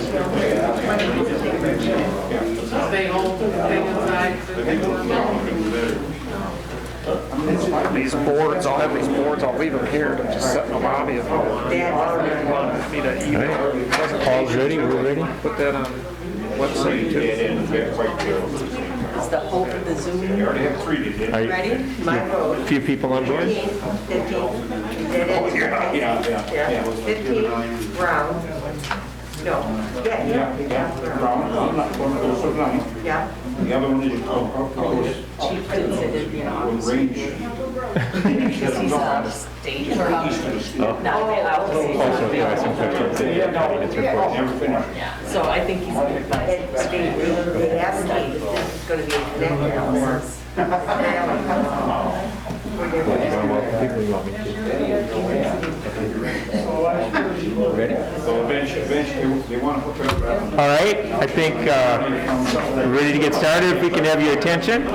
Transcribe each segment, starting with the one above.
Stay home, stay inside. These boards, I'll have these boards, I'll leave them here to just set in the lobby if you want me to email. Paul's ready, we're ready. Put that on the website too. It's the hope of the Zoom. Ready? My road. A few people on board? 15, 15 round. No. Yeah. Yeah. The other one is Chief didn't say there'd be an office. range. Because he's out of state. Not out of state. Also, yeah, I think that's Never finished. So I think he's been advised. They asked me if this is going to be a connect analysis. Ready? So eventually, they want to hook it up. All right, I think we're ready to get started. If we can have your attention.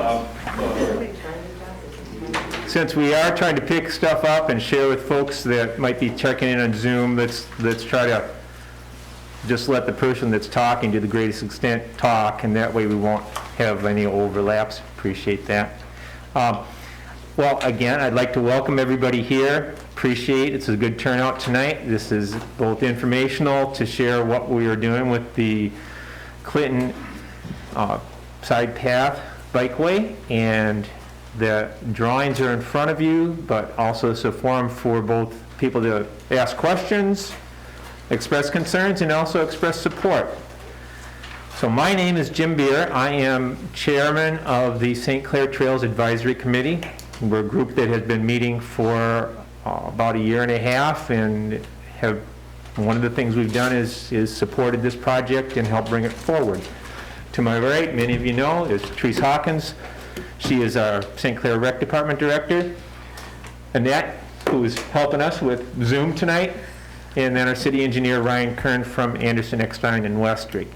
Since we are trying to pick stuff up and share with folks that might be checking in on Zoom, let's try to just let the person that's talking to the greatest extent talk, and that way we won't have any overlaps. Appreciate that. Well, again, I'd like to welcome everybody here. Appreciate it's a good turnout tonight. This is both informational to share what we are doing with the Clinton Side Path Bikeway, and the drawings are in front of you, but also it's a forum for both people to ask questions, express concerns, and also express support. So my name is Jim Beer. I am chairman of the St. Clair Trails Advisory Committee. We're a group that has been meeting for about a year and a half, and have one of the things we've done is supported this project and helped bring it forward. To my right, many of you know, is Therese Hawkins. She is our St. Clair Rec Department Director. Annette, who is helping us with Zoom tonight, and then our city engineer, Ryan Kern from Anderson, Eckstein, and Westry.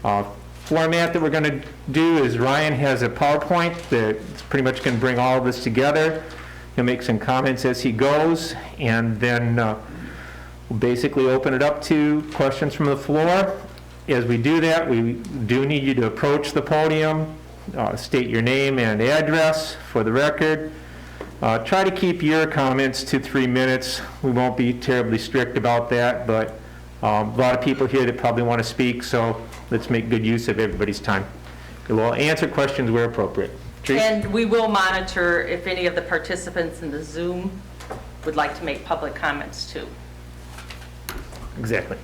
Format that we're going to do is Ryan has a PowerPoint that's pretty much going to bring all of this together. He'll make some comments as he goes, and then we'll basically open it up to questions from the floor. As we do that, we do need you to approach the podium, state your name and address for the record. Try to keep your comments to 3 minutes. We won't be terribly strict about that, but a lot of people here that probably want to speak, so let's make good use of everybody's time. We'll answer questions where appropriate. Teresa? And we will monitor if any of the participants in the Zoom would like to make public comments too. Exactly.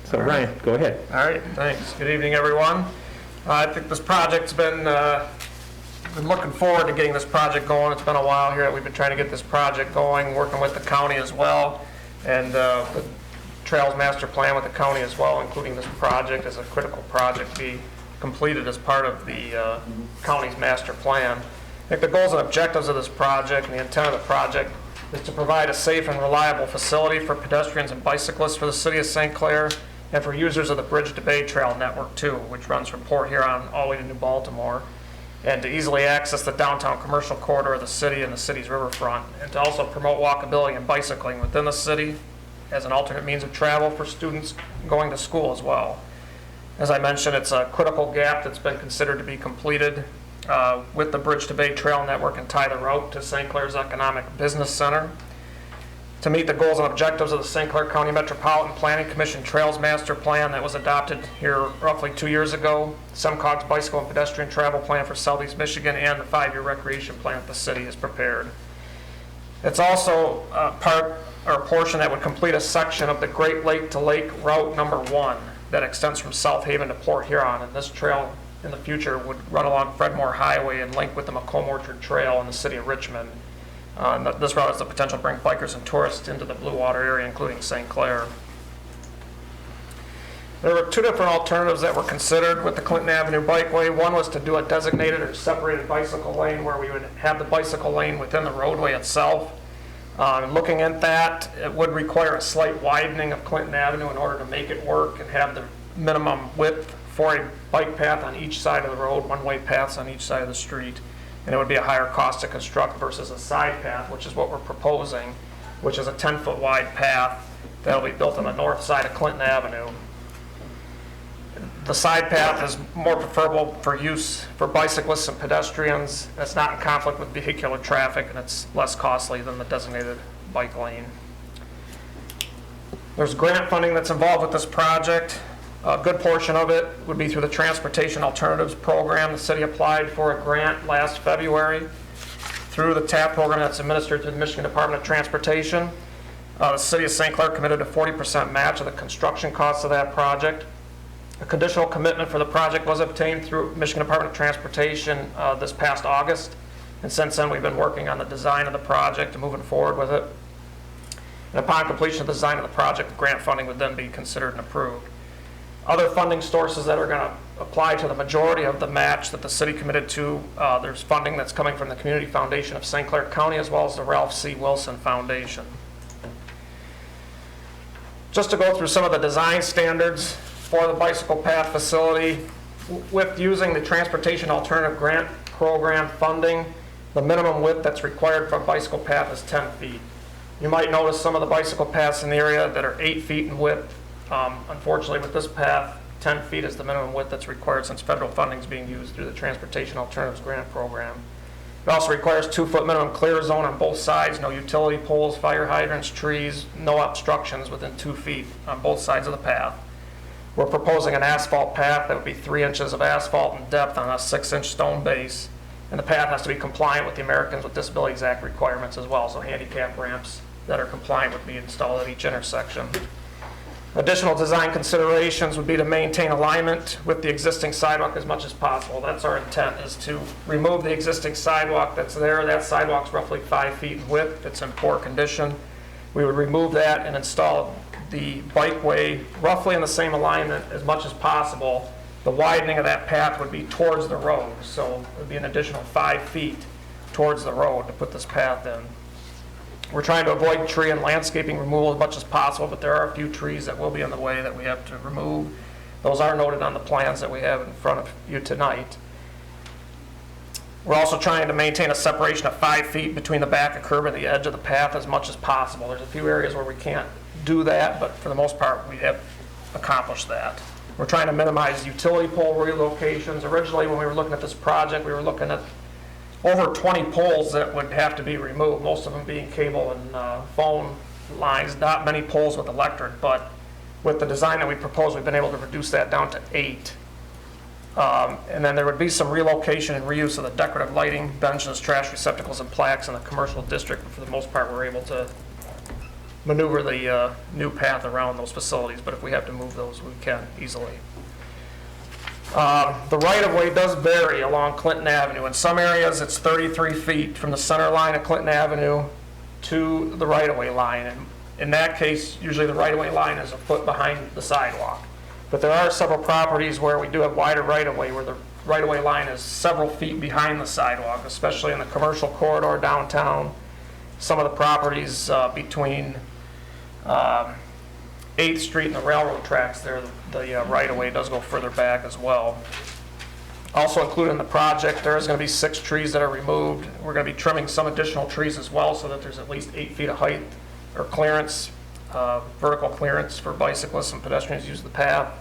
So Ryan, go ahead. All right, thanks. Good evening, everyone. I think this project's been looking forward to getting this project going. It's been a while here that we've been trying to get this project going, working with the county as well, and the Trails Master Plan with the county as well, including this project as a critical project to be completed as part of the county's master plan. I think the goals and objectives of this project and the intent of the project is to provide a safe and reliable facility for pedestrians and bicyclists for the city of St. Clair and for users of the Bridge to Bay Trail network too, which runs from Port Huron all the way to New Baltimore, and to easily access the downtown commercial corridor of the city and the city's riverfront, and to also promote walkability and bicycling within the city as an alternate means of travel for students going to school as well. As I mentioned, it's a critical gap that's been considered to be completed with the Bridge to Bay Trail network and tie the route to St. Clair's Economic Business Center. To meet the goals and objectives of the St. Clair County Metropolitan Planning Commission Trails Master Plan that was adopted here roughly 2 years ago, SEMCOG's Bicycle and Pedestrian Travel Plan for Southeast Michigan, and the 5-year recreation plan that the city has prepared. It's also a portion that would complete a section of the Great Lake to Lake Route number 1 that extends from South Haven to Port Huron, and this trail in the future would run along Fredmore Highway and link with the Macomb Orchard Trail in the city of Richmond. This route has the potential to bring bikers and tourists into the Blue Water area, including St. Clair. There were 2 different alternatives that were considered with the Clinton Avenue Bikeway. One was to do a designated or separated bicycle lane where we would have the bicycle lane within the roadway itself. Looking at that, it would require a slight widening of Clinton Avenue in order to make it work and have the minimum width for a bike path on each side of the road, one-way paths on each side of the street. And it would be a higher cost to construct versus a side path, which is what we're proposing, which is a 10-foot wide path that'll be built on the north side of Clinton Avenue. The side path is more preferable for use for bicyclists and pedestrians. It's not in conflict with vehicular traffic, and it's less costly than the designated bike lane. There's grant funding that's involved with this project. A good portion of it would be through the Transportation Alternatives Program. The city applied for a grant last February through the TAP program that's administered through the Michigan Department of Transportation. The city of St. Clair committed a 40% match of the construction costs of that project. A conditional commitment for the project was obtained through Michigan Department of Transportation this past August, and since then we've been working on the design of the project and moving forward with it. And upon completion of the design of the project, grant funding would then be considered and approved. Other funding sources that are going to apply to the majority of the match that the city committed to, there's funding that's coming from the Community Foundation of St. Clair County as well as the Ralph C. Wilson Foundation. Just to go through some of the design standards for the bicycle path facility, with using the Transportation Alternative Grant Program funding, the minimum width that's required for a bicycle path is 10 feet. You might notice some of the bicycle paths in the area that are 8 feet in width. Unfortunately, with this path, 10 feet is the minimum width that's required since federal funding is being used through the Transportation Alternatives Grant Program. It also requires 2-foot minimum clear zone on both sides, no utility poles, fire hydrants, trees, no obstructions within 2 feet on both sides of the path. We're proposing an asphalt path that would be 3 inches of asphalt in depth on a 6-inch stone base, and the path has to be compliant with the Americans with Disabilities Act requirements as well, so handicap ramps that are compliant would be installed at each intersection. Additional design considerations would be to maintain alignment with the existing sidewalk as much as possible. That's our intent, is to remove the existing sidewalk that's there. That sidewalk's roughly 5 feet in width. It's in poor condition. We would remove that and install the bikeway roughly in the same alignment as much as possible. The widening of that path would be towards the road, so it would be an additional 5 feet towards the road to put this path in. We're trying to avoid tree and landscaping removal as much as possible, but there are a few trees that will be in the way that we have to remove. Those are noted on the plans that we have in front of you tonight. We're also trying to maintain a separation of 5 feet between the back of curb and the edge of the path as much as possible. There's a few areas where we can't do that, but for the most part, we have accomplished that. We're trying to minimize utility pole relocations. Originally, when we were looking at this project, we were looking at over 20 poles that would have to be removed, most of them being cable and phone lines, not many poles with electric, but with the design that we proposed, we've been able to reduce that down to 8. And then there would be some relocation and reuse of the decorative lighting, benches, trash receptacles, and plaques in the commercial district. But for the most part, we're able to maneuver the new path around those facilities, but if we have to move those, we can easily. The right-of-way does vary along Clinton Avenue. In some areas, it's 33 feet from the center line of Clinton Avenue to the right-of-way line. And in that case, usually the right-of-way line is a foot behind the sidewalk. But there are several properties where we do have wider right-of-way, where the right-of-way line is several feet behind the sidewalk, especially in the commercial corridor downtown. Some of the properties between 8th Street and the railroad tracks there, the right-of-way does go further back as well. Also included in the project, there is going to be 6 trees that are removed. We're going to be trimming some additional trees as well so that there's at least 8 feet of height or clearance, vertical clearance for bicyclists and pedestrians use the path.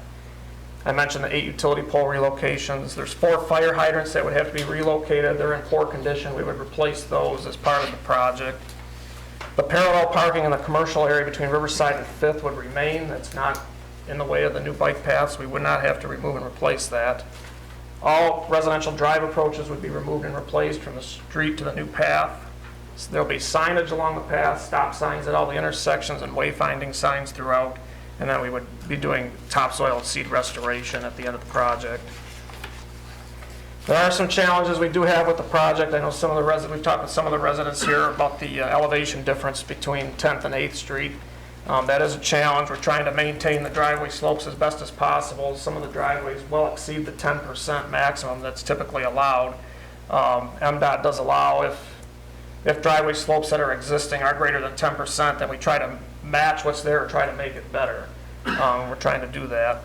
I mentioned the 8 utility pole relocations. There's 4 fire hydrants that would have to be relocated. They're in poor condition. We would replace those as part of the project. The parallel parking in the commercial area between Riverside and 5th would remain. That's not in the way of the new bike paths. We would not have to remove and replace that. All residential drive approaches would be removed and replaced from the street to the new path. So there'll be signage along the path, stop signs at all the intersections, and wayfinding signs throughout. And then we would be doing topsoil and seed restoration at the end of the project. There are some challenges we do have with the project. I know some of the residents, we've talked with some of the residents here about the elevation difference between 10th and 8th Street. That is a challenge. We're trying to maintain the driveway slopes as best as possible. Some of the driveways will exceed the 10% maximum that's typically allowed. MDOT does allow if driveway slopes that are existing are greater than 10%, then we try to match what's there or try to make it better. We're trying to do that.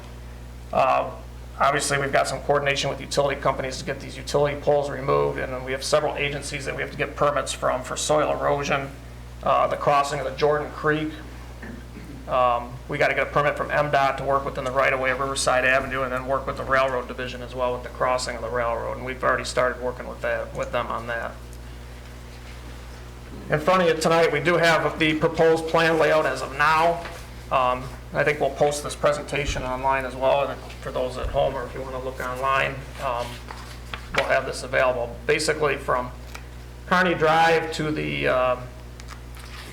Obviously, we've got some coordination with utility companies to get these utility poles removed, and then we have several agencies that we have to get permits from for soil erosion, the crossing of the Jordan Creek, We got to get a permit from MDOT to work within the right-of-way of Riverside Avenue, and then work with the railroad division as well with the crossing of the railroad, and we've already started working with them on that. In front of you tonight, we do have the proposed plan layout as of now. I think we'll post this presentation online as well, and for those at home, or if you want to look online, we'll have this available. Basically, from Kearney Drive to the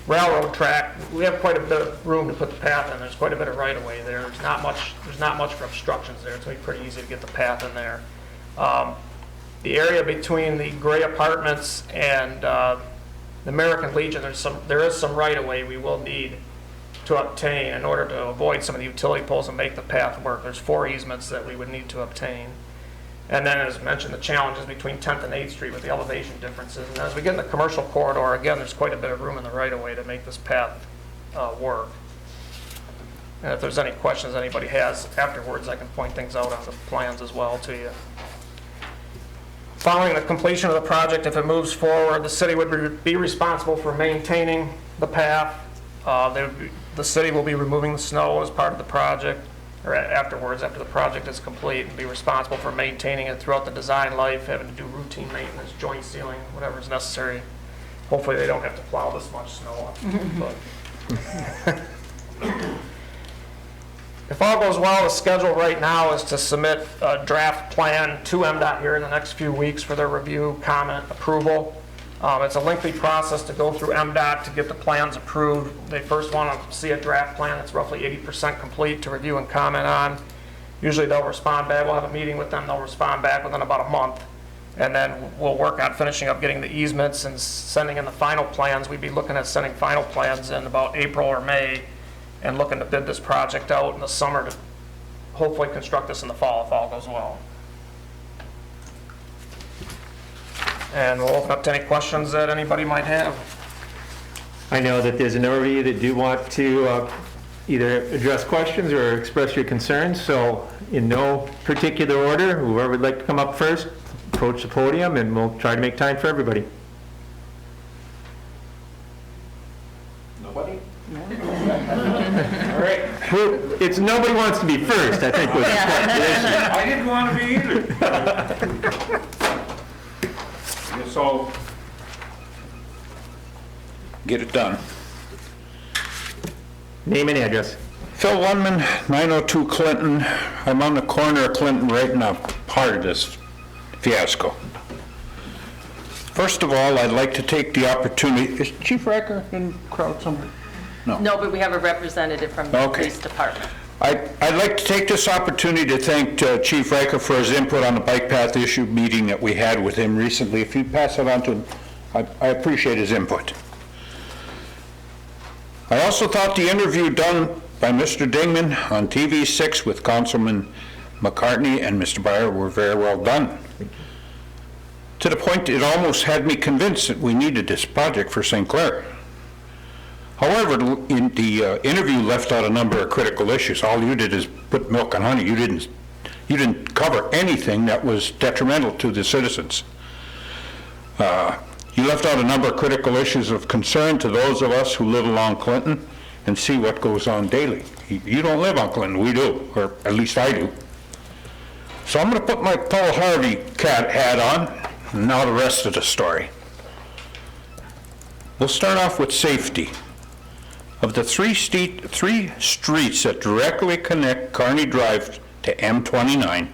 railroad track, we have quite a bit of room to put the path in. There's quite a bit of right-of-way there. There's not much for obstructions there. It's going to be pretty easy to get the path in there. The area between the Gray Apartments and the American Legion, there is some right-of-way we will need to obtain in order to avoid some of the utility poles and make the path work. There's 4 easements that we would need to obtain. And then, as mentioned, the challenges between 10th and 8th Street with the elevation differences. And as we get in the commercial corridor, again, there's quite a bit of room in the right-of-way to make this path work. And if there's any questions anybody has afterwards, I can point things out on the plans as well to you. Following the completion of the project, if it moves forward, the city would be responsible for maintaining the path. The city will be removing the snow as part of the project, or afterwards, after the project is complete, and be responsible for maintaining it throughout the design life, having to do routine maintenance, joint sealing, whatever is necessary. Hopefully they don't have to plow this much snow. But if all goes well, the schedule right now is to submit a draft plan to MDOT here in the next few weeks for their review, comment, approval. It's a lengthy process to go through MDOT to get the plans approved. They first want to see a draft plan that's roughly 80% complete to review and comment on. Usually they'll respond back. We'll have a meeting with them. They'll respond back within about a month. And then we'll work on finishing up getting the easements and sending in the final plans. We'd be looking at sending final plans in about April or May and looking to bid this project out in the summer to hopefully construct this in the fall if all goes well. And we'll open up to any questions that anybody might have. I know that there's a number of you that do want to either address questions or express your concerns, so in no particular order, whoever would like to come up first, approach the podium, and we'll try to make time for everybody. Nobody? All right. It's nobody wants to be first, I think was the I didn't want to be either. So, get it done. name and address. Phil Lundman, 902 Clinton. I'm on the corner of Clinton right in the heart of this fiasco. First of all, I'd like to take the opportunity, is Chief Riker in the crowd somewhere? No, but we have a representative from the Okay. police department. I'd like to take this opportunity to thank Chief Riker for his input on the bike path issue meeting that we had with him recently. If you pass it on to him, I appreciate his input. I also thought the interview done by Mr. Dingman on TV6 with Councilman McCartney and Mr. Byer were very well done. To the point it almost had me convinced that we needed this project for St. Clair. However, the interview left out a number of critical issues. All you did is put milk and honey. You didn't cover anything that was detrimental to the citizens. You left out a number of critical issues of concern to those of us who live along Clinton and see what goes on daily. You don't live on Clinton, we do, or at least I do. So I'm going to put my Paul Harvey cat hat on, and now the rest of the story. We'll start off with safety. Of the three streets that directly connect Kearney Drive to M29,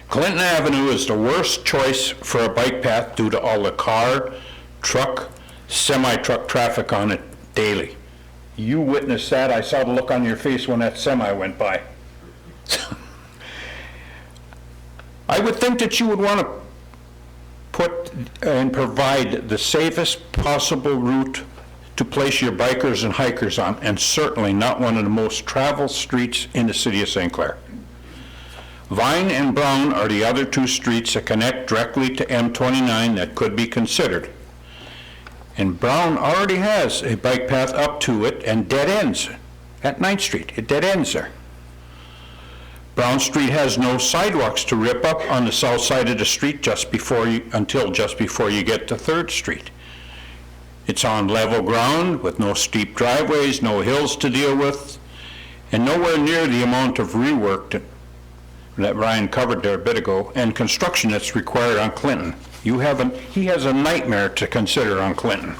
Clinton Avenue is the worst choice for a bike path due to all the car, truck, semi-truck traffic on it daily. You witnessed that. I saw the look on your face when that semi went by. I would think that you would want to put and provide the safest possible route to place your bikers and hikers on, and certainly not one of the most traveled streets in the city of St. Clair. Vine and Brown are the other two streets that connect directly to M29 that could be considered. And Brown already has a bike path up to it and dead ends at 9th Street. It dead ends there. Brown Street has no sidewalks to rip up on the south side of the street until just before you get to 3rd Street. It's on level ground with no steep driveways, no hills to deal with, and nowhere near the amount of rework that Ryan covered there a bit ago, and construction that's required on Clinton. He has a nightmare to consider on Clinton.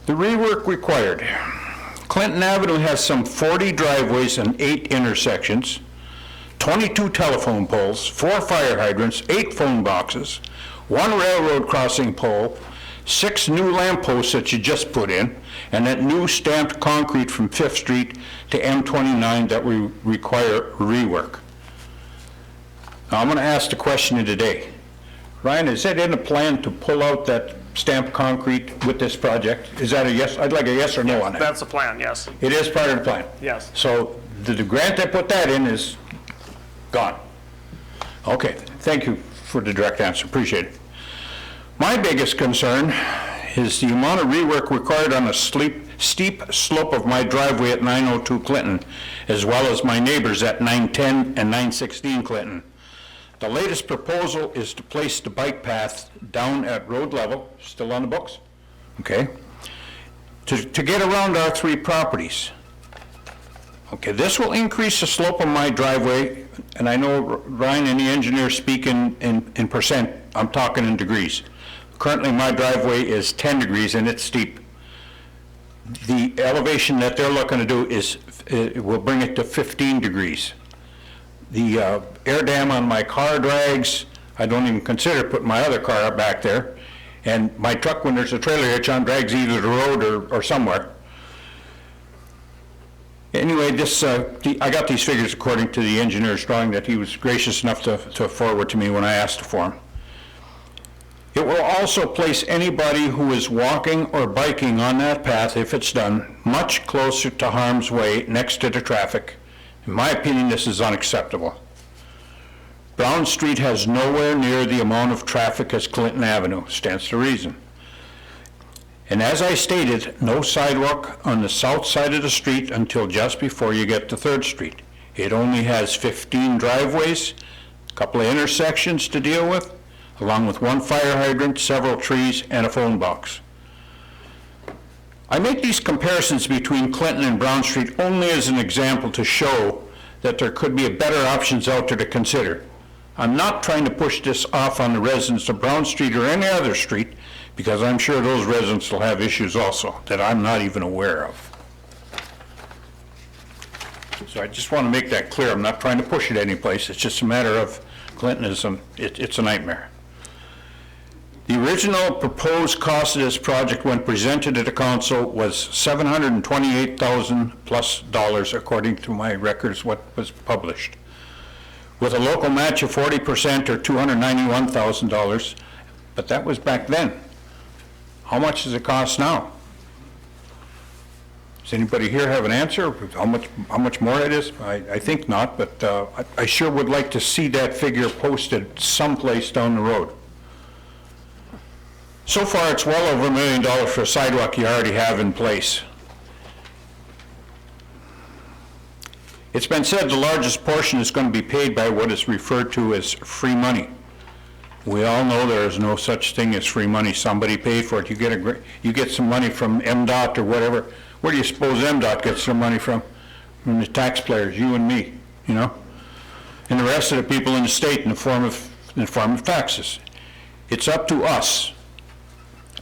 The rework required. Clinton Avenue has some 40 driveways and 8 intersections, 22 telephone poles, 4 fire hydrants, 8 phone boxes, 1 railroad crossing pole, 6 new lamp posts that you just put in, and that new stamped concrete from 5th Street to M29 that we require rework. Now, I'm going to ask the question today. Ryan, is that in the plan to pull out that stamped concrete with this project? Is that a yes? I'd like a yes or no on that. That's the plan, yes. It is part of the plan? Yes. So the grant that put that in is gone? Okay, thank you for the direct answer, appreciate it. My biggest concern is the amount of rework required on a steep slope of my driveway at 902 Clinton, as well as my neighbors at 910 and 916 Clinton. The latest proposal is to place the bike path down at road level, still on the books, okay, to get around our 3 properties. Okay, this will increase the slope of my driveway, and I know Ryan and the engineer speak in percent, I'm talking in degrees. Currently, my driveway is 10 degrees and it's steep. The elevation that they're looking to do is, will bring it to 15 degrees. The air dam on my car drags, I don't even consider putting my other car back there. And my truck, when there's a trailer hitch on, drags either the road or somewhere. Anyway, I got these figures according to the engineer's drawing that he was gracious enough to forward to me when I asked for him. It will also place anybody who is walking or biking on that path, if it's done, much closer to harm's way next to the traffic. In my opinion, this is unacceptable. Brown Street has nowhere near the amount of traffic as Clinton Avenue, stands to reason. And as I stated, no sidewalk on the south side of the street until just before you get to 3rd Street. It only has 15 driveways, a couple of intersections to deal with, along with 1 fire hydrant, several trees, and a phone box. I make these comparisons between Clinton and Brown Street only as an example to show that there could be better options out there to consider. I'm not trying to push this off on the residents of Brown Street or any other street, because I'm sure those residents will have issues also that I'm not even aware of. So I just want to make that clear. I'm not trying to push it anyplace. It's just a matter of Clinton is it's a nightmare. The original proposed cost of this project when presented to the council was $728,000 plus according to my records, what was published, with a local match of 40% or $291,000, but that was back then. How much does it cost now? Does anybody here have an answer? How much more it is? I think not, but I sure would like to see that figure posted someplace down the road. So far, it's well over $1 million for a sidewalk you already have in place. It's been said the largest portion is going to be paid by what is referred to as free money. We all know there is no such thing as free money. Somebody paid for it. You get some money from MDOT or whatever. Where do you suppose MDOT gets their money from? From the taxpayers, you and me, you know, and the rest of the people in the state in the form of taxes. It's up to us,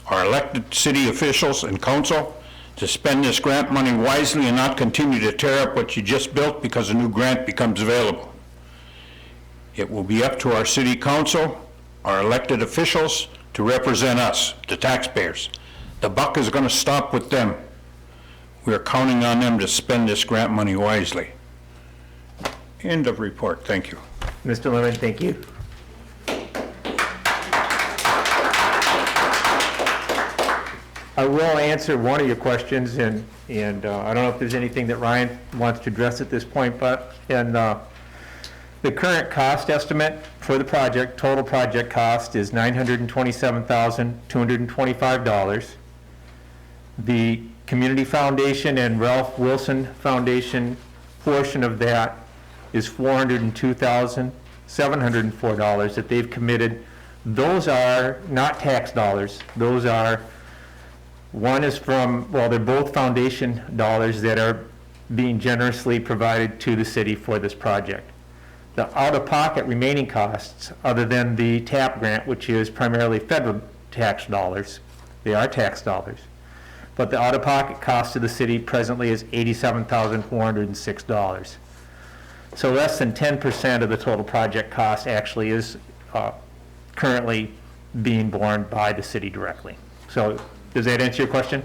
our elected city officials and council, to spend this grant money wisely and not continue to tear up what you just built because a new grant becomes available. It will be up to our city council, our elected officials, to represent us, the taxpayers. The buck is going to stop with them. We are counting on them to spend this grant money wisely. End of report. Thank you. Mr. Lemon, thank you. I will answer one of your questions, and I don't know if there's anything that Ryan wants to address at this point, but the current cost estimate for the project, total project cost, is $927,225. The Community Foundation and Ralph Wilson Foundation portion of that is $402,704 that they've committed. Those are not tax dollars. Those are One is from, well, they're both foundation dollars that are being generously provided to the city for this project. The out-of-pocket remaining costs, other than the TAP grant, which is primarily federal tax dollars, they are tax dollars, but the out-of-pocket cost to the city presently is $87,406. So less than 10% of the total project cost actually is currently being borne by the city directly. So does that answer your question?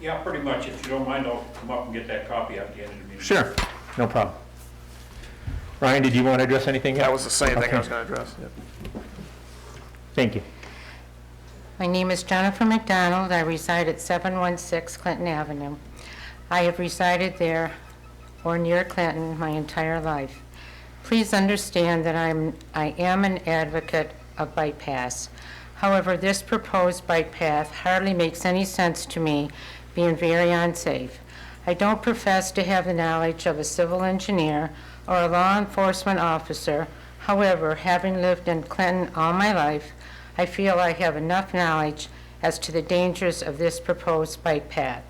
Yeah, pretty much. If you don't mind, I'll come up and get that copy at the end of the meeting. Sure, no problem. Ryan, did you want to address anything? That was the same thing I Okay. was going to address. Thank you. My name is Jennifer McDonald. I reside at 716 Clinton Avenue. I have resided there or near Clinton my entire life. Please understand that I am an advocate of bike paths. However, this proposed bike path hardly makes any sense to me, being very unsafe. I don't profess to have the knowledge of a civil engineer or a law enforcement officer. However, having lived in Clinton all my life, I feel I have enough knowledge as to the dangers of this proposed bike path.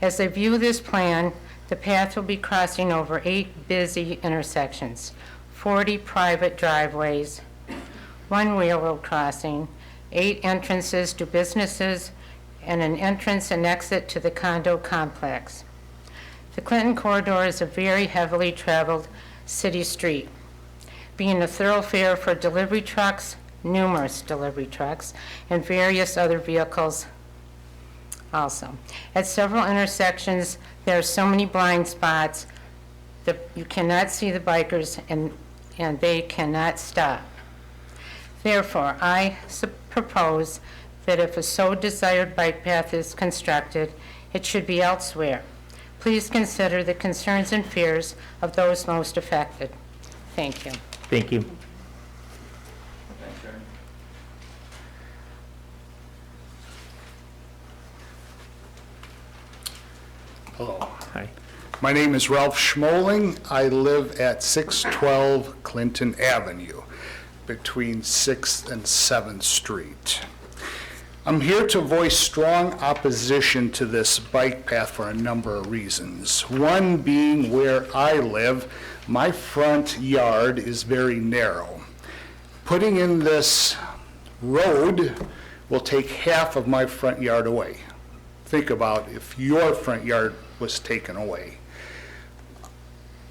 As I view this plan, the path will be crossing over 8 busy intersections, 40 private driveways, 1 railroad crossing, 8 entrances to businesses, and an entrance and exit to the condo complex. The Clinton corridor is a very heavily traveled city street, being a thoroughfare for delivery trucks, numerous delivery trucks, and various other vehicles also. At several intersections, there are so many blind spots that you cannot see the bikers and they cannot stop. Therefore, I propose that if a so desired bike path is constructed, it should be elsewhere. Please consider the concerns and fears of those most affected. Thank you. Thank you. Thanks, Sharon. Hello. Hi. My name is Ralph Schmoling. I live at 612 Clinton Avenue, between 6th and 7th Street. I'm here to voice strong opposition to this bike path for a number of reasons. One being where I live, my front yard is very narrow. Putting in this road will take half of my front yard away. Think about if your front yard was taken away.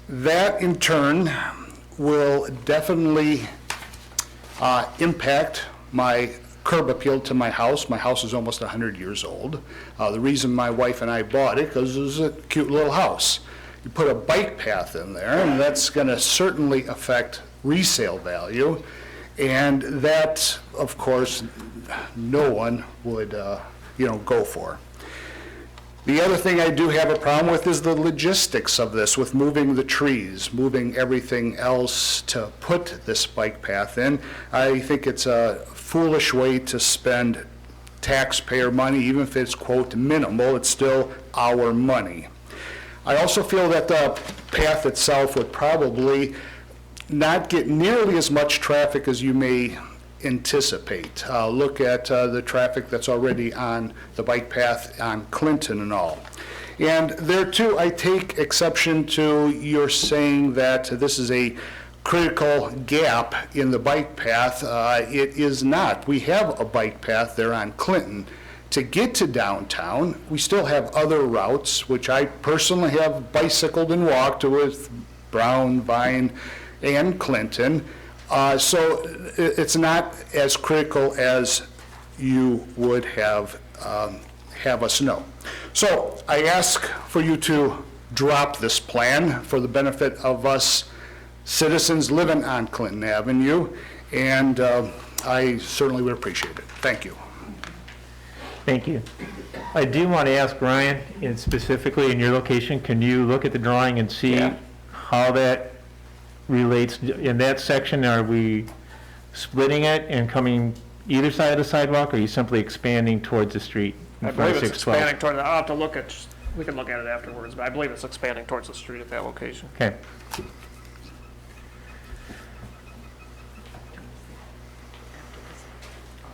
That in turn will definitely impact my curb appeal to my house. My house is almost 100 years old. The reason my wife and I bought it, because it was a cute little house. You put a bike path in there, and that's going to certainly affect resale value. And that, of course, no one would, go for. The other thing I do have a problem with is the logistics of this, with moving the trees, moving everything else to put this bike path in. I think it's a foolish way to spend taxpayer money, even if it's, quote, minimal, it's still our money. I also feel that the path itself would probably not get nearly as much traffic as you may anticipate. Look at the traffic that's already on the bike path on Clinton and all. And there too, I take exception to your saying that this is a critical gap in the bike path. It is not. We have a bike path there on Clinton. To get to downtown, we still have other routes, which I personally have bicycled and walked with Brown, Vine, and Clinton. So it's not as critical as you would have us know. So I ask for you to drop this plan for the benefit of us citizens living on Clinton Avenue, and I certainly would appreciate it. Thank you. Thank you. I do want to ask Ryan, and specifically in your location, can you look at the drawing and see how that relates? In that section, are we splitting it and coming either side of the sidewalk, or are you simply expanding towards the street? I believe it's expanding toward, I'll have to look at, we can look at it afterwards, but I believe it's expanding towards the street at that location. Okay.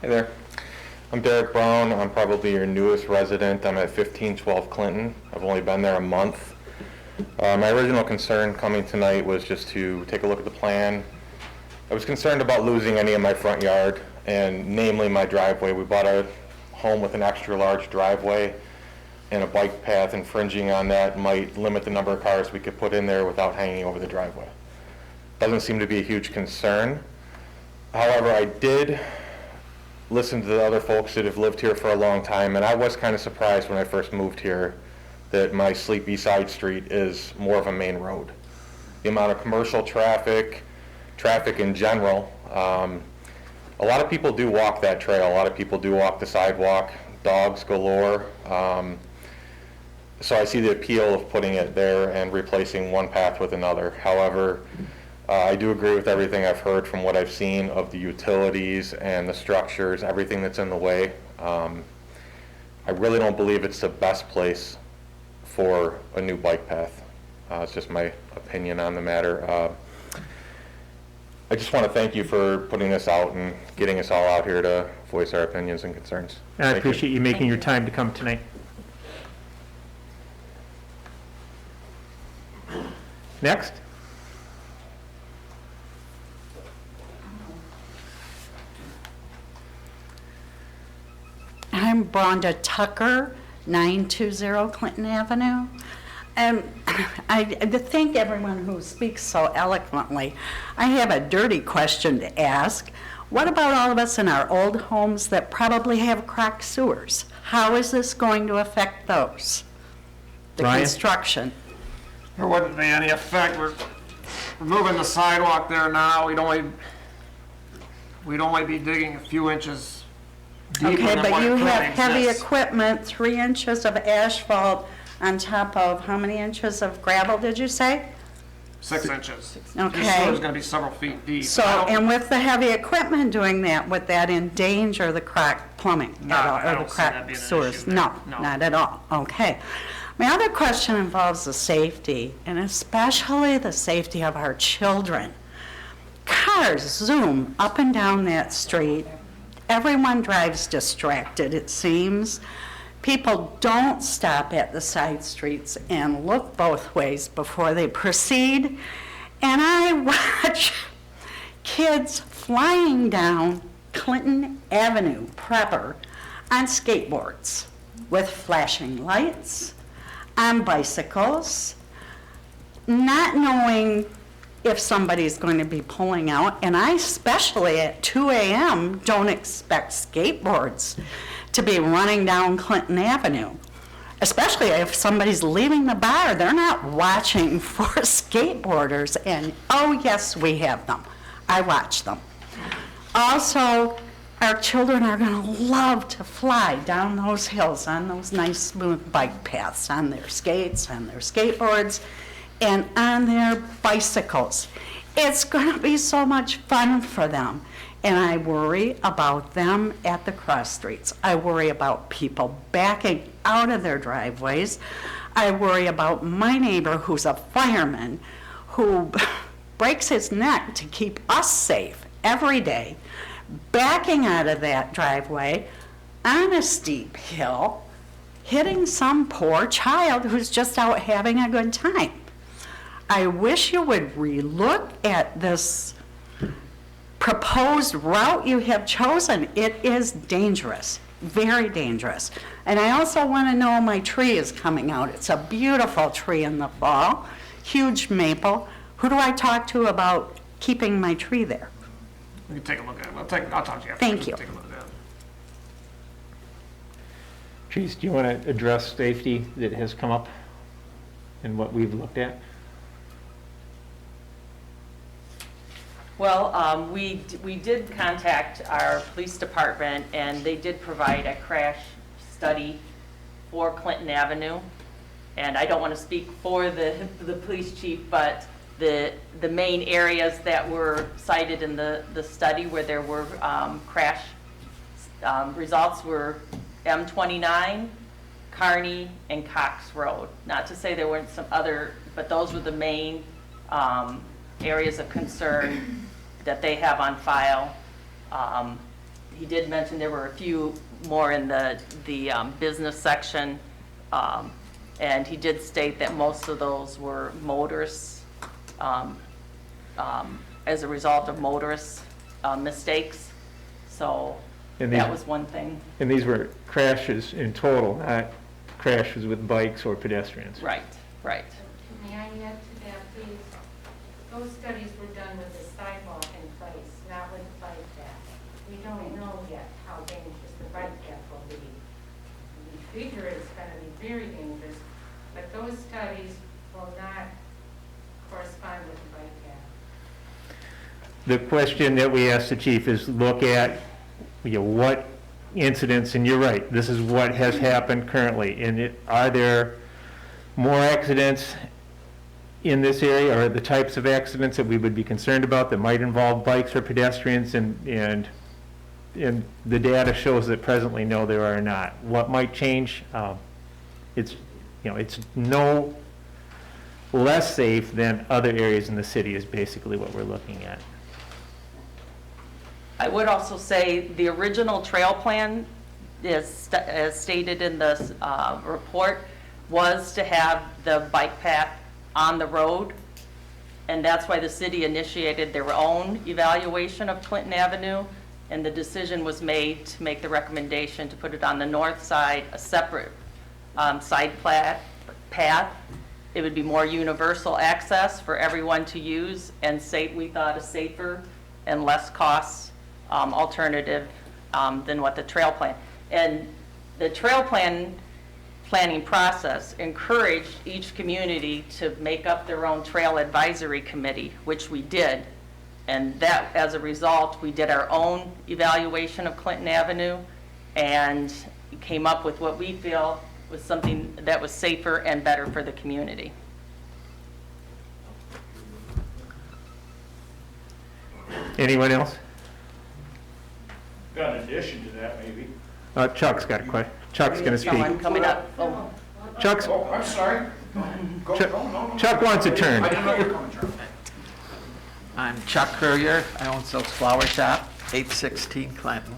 Hey there. I'm Derek Brown. I'm probably your newest resident. I'm at 1512 Clinton. I've only been there a month. My original concern coming tonight was just to take a look at the plan. I was concerned about losing any of my front yard, and namely my driveway. We bought a home with an extra large driveway, and a bike path infringing on that might limit the number of cars we could put in there without hanging over the driveway. Doesn't seem to be a huge concern. However, I did listen to the other folks that have lived here for a long time, and I was kind of surprised when I first moved here that my sleepy side street is more of a main road. The amount of commercial traffic in general, a lot of people do walk that trail. A lot of people do walk the sidewalk, dogs galore. So I see the appeal of putting it there and replacing one path with another. However, I do agree with everything I've heard from what I've seen of the utilities and the structures, everything that's in the way. I really don't believe it's the best place for a new bike path. It's just my opinion on the matter. I just want to thank you for putting this out and getting us all out here to voice our opinions and concerns. And I Thank you. appreciate you making your time to come tonight. Next. I'm Rhonda Tucker, 920 Clinton Avenue. And I thank everyone who speaks so eloquently. I have a dirty question to ask. What about all of us in our old homes that probably have cracked sewers? How is this going to affect those? The Ryan? construction. There wouldn't be any effect. We're moving the sidewalk there now. We'd only be digging a few inches deeper Okay, than but what you currently have heavy exists. equipment, 3 inches of asphalt on top of how many inches of gravel, did you say? 6 inches. Okay. Your sewer's gonna be several feet deep. So, and with the heavy equipment doing that, would that endanger the cracked plumbing? No, at all, I or don't the see that cracked being an sewers? issue there. No, No. not at all. Okay. My other question involves the safety, and especially the safety of our children. Cars zoom up and down that street. Everyone drives distracted, it seems. People don't stop at the side streets and look both ways before they proceed. And I watch kids flying down Clinton Avenue proper on skateboards with flashing lights, on bicycles, not knowing if somebody's going to be pulling out. And I, especially at 2 a.m., don't expect skateboards to be running down Clinton Avenue. Especially if somebody's leaving the bar, they're not watching for skateboarders. And oh yes, we have them. I watch them. Also, our children are gonna love to fly down those hills on those nice smooth bike paths, on their skates, on their skateboards, and on their bicycles. It's gonna be so much fun for them. And I worry about them at the cross streets. I worry about people backing out of their driveways. I worry about my neighbor who's a fireman who breaks his neck to keep us safe every day, backing out of that driveway on a steep hill, hitting some poor child who's just out having a good time. I wish you would relook at this proposed route you have chosen. It is dangerous, very dangerous. And I also want to know my tree is coming out. It's a beautiful tree in the fall, huge maple. Who do I talk to about keeping my tree there? We can take a look at it. I'll talk to you after. Thank you. Take a look at that. Trees, do you want to address safety that has come up and what we've looked at? Well, we did contact our police department, and they did provide a crash study for Clinton Avenue. And I don't want to speak for the police chief, but the main areas that were cited in the study where there were crash results were M29, Kearney, and Cox Road. Not to say there weren't some other, but those were the main areas of concern that they have on file. He did mention there were a few more in the business section. And he did state that most of those were motorists, as a result of motorist mistakes. So And that these- was one thing. And these were crashes in total, not crashes with bikes or pedestrians. Right, right. May I add to that, please? Those studies were done with the sidewalk in place, not with the bike path. We don't know yet how dangerous the bike path will be. We figure it's going to be very dangerous, but those studies will not correspond with the bike path. The question that we asked the chief is look at, what incidents, and you're right, this is what has happened currently. And are there more accidents in this area, or the types of accidents that we would be concerned about that might involve bikes or pedestrians? And the data shows that presently, no, there are not. What might change? It's no less safe than other areas in the city is basically what we're looking at. I would also say the original trail plan, as stated in the report, was to have the bike path on the road, and that's why the city initiated their own evaluation of Clinton Avenue, and the decision was made to make the recommendation to put it on the north side, a separate side path. It would be more universal access for everyone to use, and we thought a safer and less cost alternative than what the trail plan. And the trail planning process encouraged each community to make up their own trail advisory committee, which we did. And that, as a result, we did our own evaluation of Clinton Avenue and came up with what we feel was something that was safer and better for the community. Anyone else? Got an addition to that, maybe. Chuck's got a question. Chuck's going to speak. I'm coming up. Oh. Chuck's, Oh, I'm sorry. Go, Chuck- no, no, no. Chuck wants a turn. I didn't know you were coming, Charlie. I'm Chuck Courier. I own Silk's Flower Shop, 816 Clinton.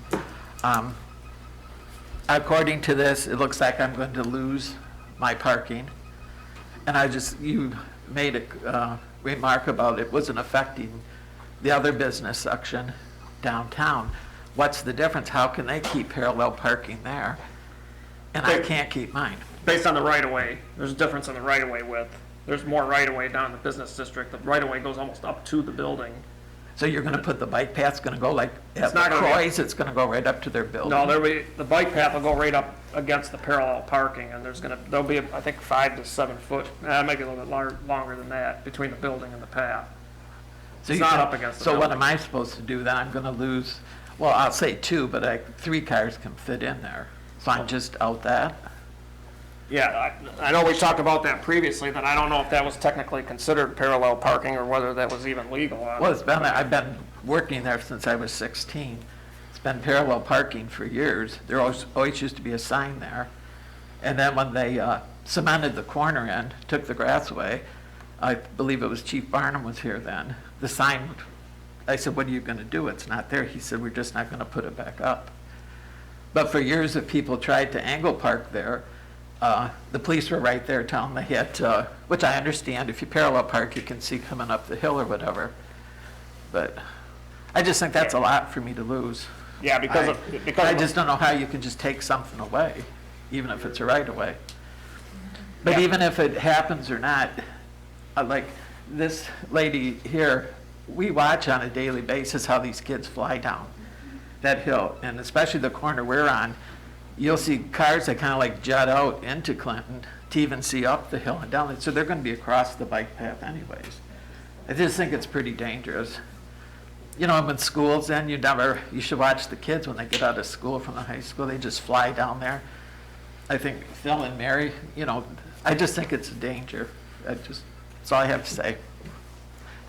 According to this, it looks like I'm going to lose my parking. And you made a remark about it wasn't affecting the other business section downtown. What's the difference? How can they keep parallel parking there? And I can't keep mine. Based on the right-of-way, there's a difference in the right-of-way width. There's more right-of-way down in the business district. The right-of-way goes almost up to the building. So you're going to put the bike path's going to go like at not gonna be- Croy's, it's going to go right up to their building? No, the bike path will go right up against the parallel parking, and there'll be, I think, 5 to 7 foot, maybe a little bit longer than that, between the building and the path. So It's you not can- up against the So what building. am I supposed to do then? I'm going to lose, well, I'll say 2, but 3 cars can fit in there. So I'm just out that? Yeah, I know we talked about that previously, that I don't know if that was technically considered parallel parking or whether that was even legal. Well, I've been working there since I was 16. It's been parallel parking for years. There always used to be a sign there. And then when they cemented the corner in, took the grass away, I believe it was Chief Barnum was here then. The sign, I said, what are you going to do? It's not there. He said, we're just not going to put it back up. But for years, if people tried to angle park there, the police were right there telling them they had to, which I understand, if you parallel park, you can see coming up the hill or whatever. But I just think that's a lot for me to lose. Yeah, because I just don't know how you can just take something away, even if it's a right of way. But Yeah. even if it happens or not, like this lady here, we watch on a daily basis how these kids fly down that hill, and especially the corner we're on, you'll see cars that kind of like jut out into Clinton to even see up the hill and down it. So they're going to be across the bike path anyways. I just think it's pretty dangerous. You know, when school's in, you should watch the kids when they get out of school from the high school. They just fly down there. I think Phil and Mary, I just think it's a danger. That's all I have to say.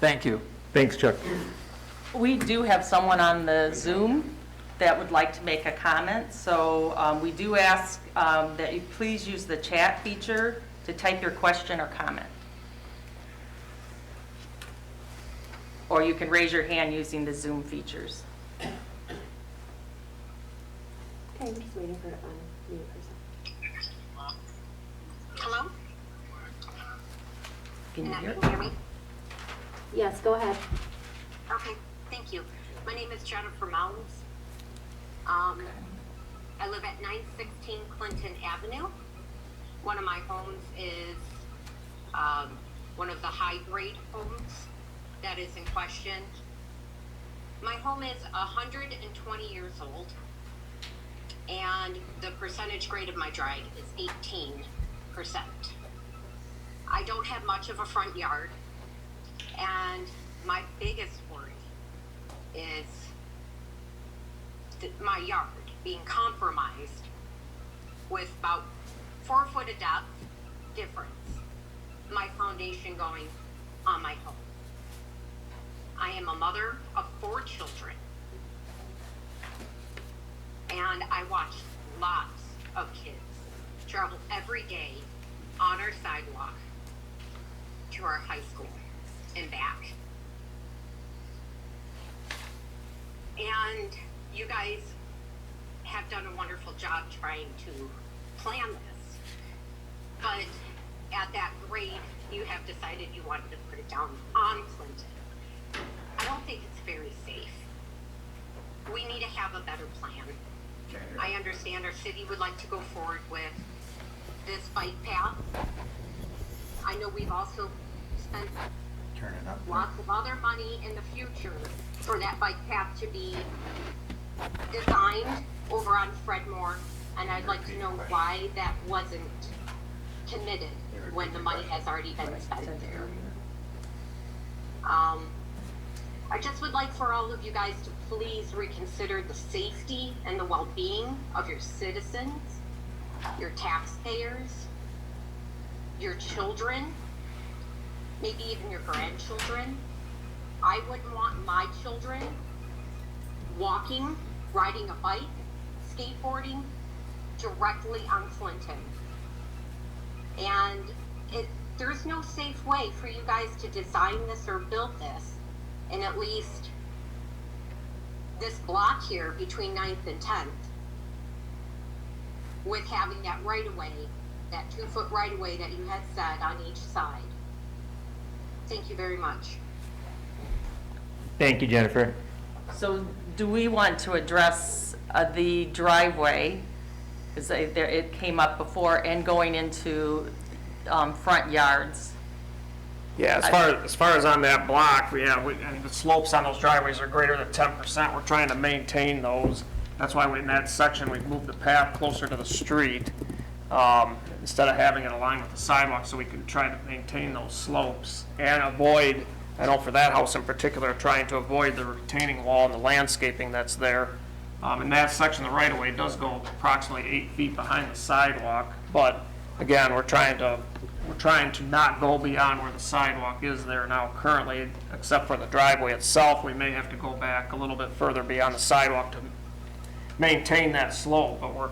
Thank you. Thanks, Chuck. We do have someone on the Zoom that would like to make a comment. So we do ask that you please use the chat feature to type your question or comment. Or you can raise your hand using the Zoom features. Okay, Okay, I'm just waiting for it to unmute herself. Hello? Can you hear? Can you hear me? Yes, go ahead. Okay, thank you. My name is Jennifer Mounds. I live at 916 Clinton Avenue. One of my homes is one of the high-grade homes that is in question. My home is 120 years old, and the percentage grade of my drive is 18%. I don't have much of a front yard, and my biggest worry is my yard being compromised with about 4 foot of depth difference, my foundation going on my home. I am a mother of 4 children, and I watch lots of kids travel every day on our sidewalk to our high school and back. And you guys have done a wonderful job trying to plan this, but at that grade, you have decided you wanted to put it down on Clinton. I don't think it's very safe. We need to have a better plan. I understand our city would like to go forward with this bike path. I know we've also spent lots of other money in the future for that bike path to be designed over on Fredmore, and I'd like to know why that wasn't committed when the money has already been spent there. I just would like for all of you guys to please reconsider the safety and the well-being of your citizens, your taxpayers, your children, maybe even your grandchildren. I wouldn't want my children walking, riding a bike, skateboarding directly on Clinton. And there's no safe way for you guys to design this or build this in at least this block here between 9th and 10th with having that right-of-way, that 2-foot right-of-way that you had said on each side. Thank you very much. Thank you, Jennifer. So do we want to address the driveway, because it came up before, and going into front yards? Yeah, as far as on that block, and the slopes on those driveways are greater than 10%. We're trying to maintain those. That's why in that section, we've moved the path closer to the street, instead of having it aligned with the sidewalk, so we can try to maintain those slopes and avoid, I know for that house in particular, trying to avoid the retaining wall and the landscaping that's there. In that section, the right-of-way does go approximately 8 feet behind the sidewalk, but again, we're trying to not go beyond where the sidewalk is there now currently, except for the driveway itself. We may have to go back a little bit further beyond the sidewalk to maintain that slope, but we're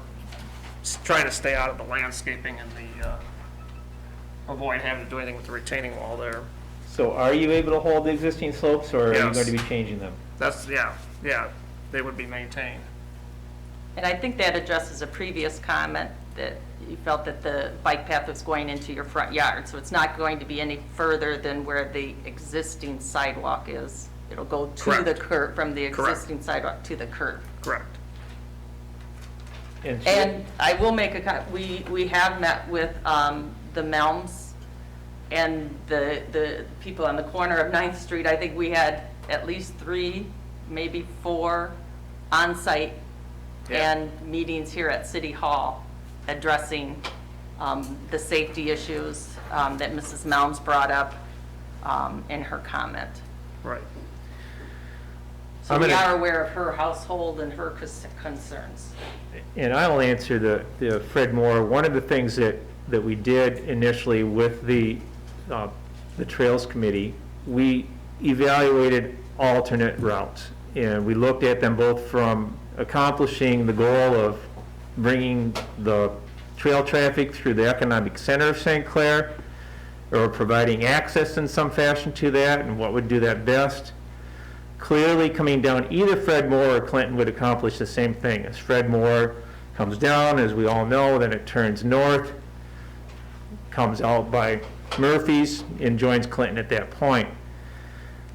trying to stay out of the landscaping and avoid having to do anything with the retaining wall there. So are you able to hold the existing slopes, or are you Yes. going to be changing them? Yeah, they would be maintained. And I think that addresses a previous comment that you felt that the bike path was going into your front yard, so it's not going to be any further than where the existing sidewalk is. It'll go to the curb, from the existing sidewalk to the curb. Correct. And I will make we have met with the Melms and the people on the corner of 9th Street. I think we had at least 3, maybe 4 on-site and meetings here at City Hall addressing the safety issues that Mrs. Melms brought up in her comment. Right. So we are aware of her household and her concerns. And I'll answer the Fred Moore. One of the things that we did initially with the Trails Committee, we evaluated alternate routes. And we looked at them both from accomplishing the goal of bringing the trail traffic through the economic center of St. Clair, or providing access in some fashion to that, and what would do that best. Clearly, coming down either Fred Moore or Clinton would accomplish the same thing. As Fred Moore comes down, as we all know, then it turns north, comes out by Murphy's, and joins Clinton at that point.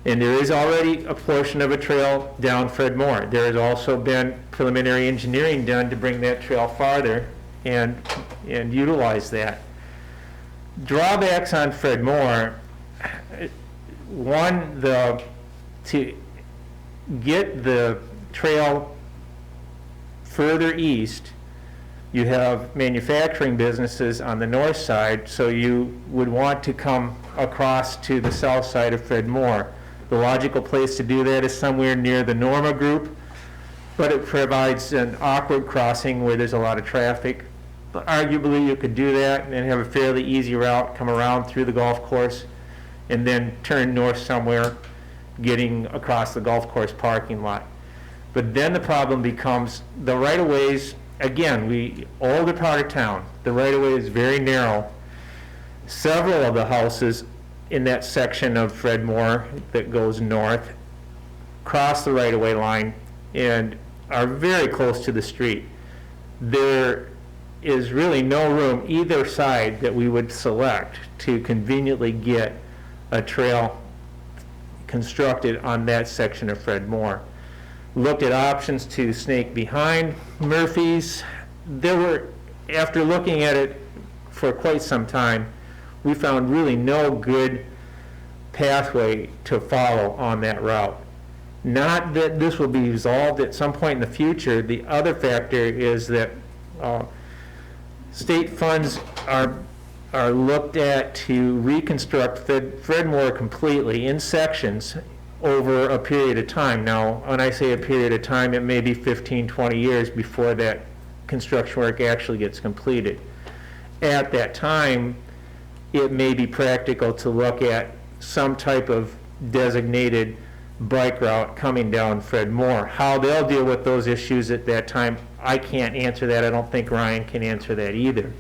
And there is already a portion of a trail down Fred Moore. There has also been preliminary engineering done to bring that trail farther and utilize that. Drawbacks on Fred Moore, one, to get the trail further east, you have manufacturing businesses on the north side, so you would want to come across to the south side of Fred Moore. The logical place to do that is somewhere near the Norma Group, but it provides an awkward crossing where there's a lot of traffic. But arguably, you could do that and then have a fairly easy route, come around through the golf course, and then turn north somewhere, getting across the golf course parking lot. But then the problem becomes the right-of-ways. Again, older part of town, the right-of-way is very narrow. Several of the houses in that section of Fred Moore that goes north cross the right-of-way line and are very close to the street. There is really no room either side that we would select to conveniently get a trail constructed on that section of Fred Moore. Looked at options to snake behind Murphy's. After looking at it for quite some time, we found really no good pathway to follow on that route. Not that this will be resolved at some point in the future. The other factor is that state funds are looked at to reconstruct Fred Moore completely in sections over a period of time. Now, when I say a period of time, it may be 15, 20 years before that construction work actually gets completed. At that time, it may be practical to look at some type of designated bike route coming down Fred Moore. How they'll deal with those issues at that time, I can't answer that. I don't think Ryan can answer that either.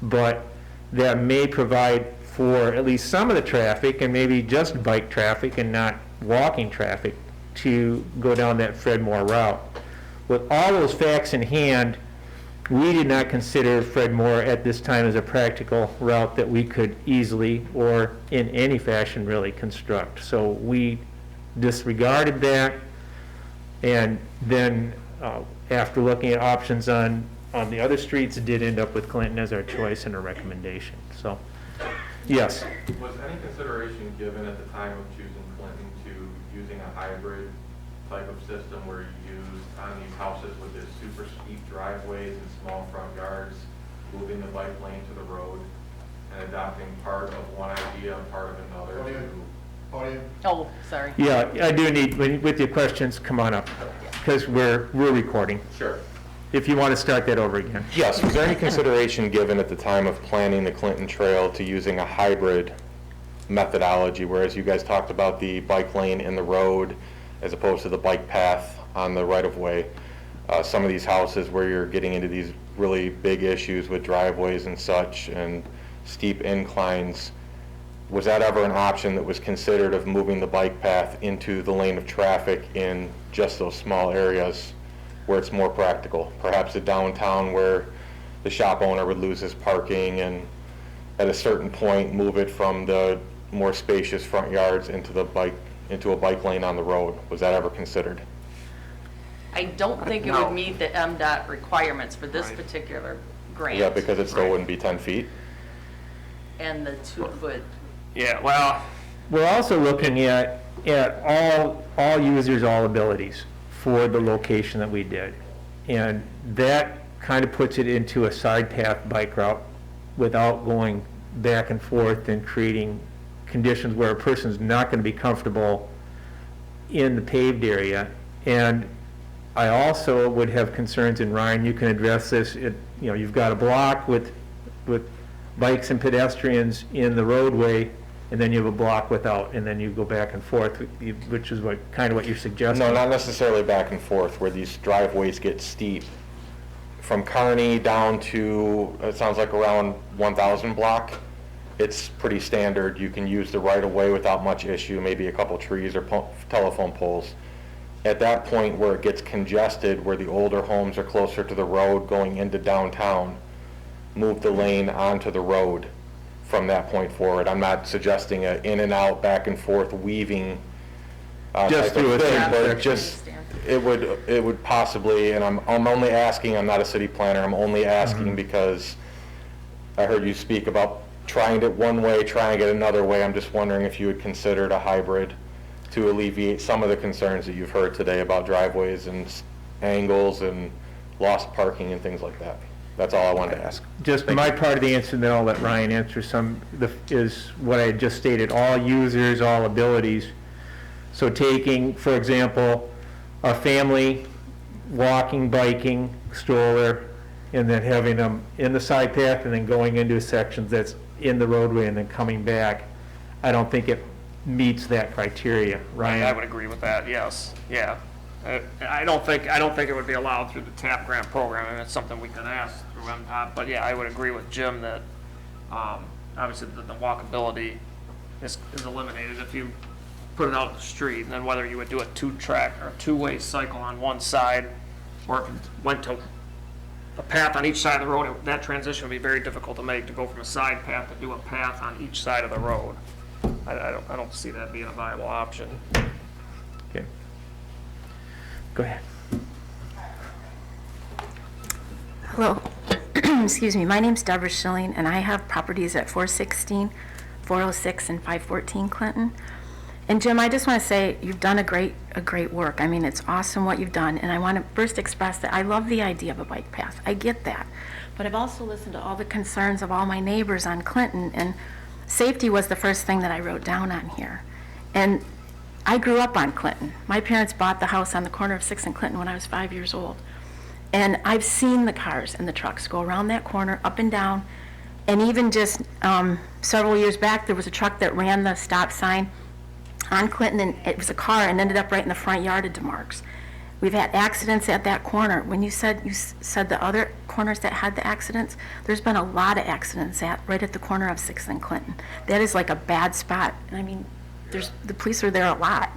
But that may provide for at least some of the traffic, and maybe just bike traffic and not walking traffic, to go down that Fred Moore route. With all those facts in hand, we did not consider Fred Moore at this time as a practical route that we could easily or in any fashion really construct. So we disregarded that, and then after looking at options on the other streets, did end up with Clinton as our choice and a recommendation. So, yes. Was any consideration given at the time of choosing Clinton to using a hybrid type of system where you use on these houses with this super steep driveways and small front yards, moving the bike lane to the road and adopting part of one idea and part of another? Oh, sorry. Yeah, I do need, with your questions, come on up, because we're recording. Sure. If you want to start that over again. Yes, was there any consideration given at the time of planning the Clinton Trail to using a hybrid methodology, whereas you guys talked about the bike lane in the road as opposed to the bike path on the right-of-way? Some of these houses where you're getting into these really big issues with driveways and such and steep inclines, was that ever an option that was considered of moving the bike path into the lane of traffic in just those small areas where it's more practical? Perhaps a downtown where the shop owner would lose his parking, and at a certain point move it from the more spacious front yards into a bike lane on the road. Was that ever considered? I don't think it would meet the MDOT requirements for this particular grant. Yeah, because it still wouldn't be 10 feet? And the 2-foot. Yeah, well, we're also looking at all users, all abilities for the location that we did. And that kind of puts it into a side path bike route without going back and forth and creating conditions where a person's not going to be comfortable in the paved area. And I also would have concerns, and Ryan, you can address this, you've got a block with bikes and pedestrians in the roadway, and then you have a block without, and then you go back and forth, which is kind of what you're suggesting. No, not necessarily back and forth, where these driveways get steep. From Kearney down to, it sounds like around 1000 block, it's pretty standard. You can use the right-of-way without much issue, maybe a couple trees or telephone poles. at that point where it gets congested, where the older homes are closer to the road going into downtown, move the lane onto the road from that point forward. I'm not suggesting a in and out, back and forth, weaving Just type through of a thing, but section. just, it would possibly, and I'm only asking, I'm not a city planner, I'm only asking because I heard you speak about trying it one way, trying it another way. I'm just wondering if you had considered a hybrid to alleviate some of the concerns that you've heard today about driveways and angles and lost parking and things like that. That's all I wanted to ask. Just my part of the answer, and then I'll let Ryan answer some, is what I just stated, all users, all abilities. So taking, for example, a family walking, biking, stroller, and then having them in the side path and then going into sections that's in the roadway and then coming back, I don't think it meets that criteria. Ryan? I would agree with that, yes, yeah. I don't think it would be allowed through the TAP grant program, and it's something we could ask through MTOP, but yeah, I would agree with Jim that, obviously the walkability is eliminated if you put it out in the street, and then whether you would do a two-track or a two-way cycle on one side, or if it went to a path on each side of the road, that transition would be very difficult to make, to go from a side path to do a path on each side of the road. I don't see that being a viable option. Okay. Go ahead. Hello, excuse me, my name's Deborah Schilling, and I have properties at 416, 406, and 514 Clinton. And Jim, I just want to say you've done a great work. I mean, it's awesome what you've done, and I want to first express that I love the idea of a bike path. I get that, but I've also listened to all the concerns of all my neighbors on Clinton, and safety was the first thing that I wrote down on here. And I grew up on Clinton. My parents bought the house on the corner of 6th and Clinton when I was 5 years old. And I've seen the cars and the trucks go around that corner, up and down. And even just several years back, there was a truck that ran the stop sign on Clinton, and it was a car and ended up right in the front yard of DeMarc's. We've had accidents at that corner. When you said the other corners that had the accidents, there's been a lot of accidents right at the corner of 6th and Clinton. That is like a bad spot. And I mean, the police are there a lot.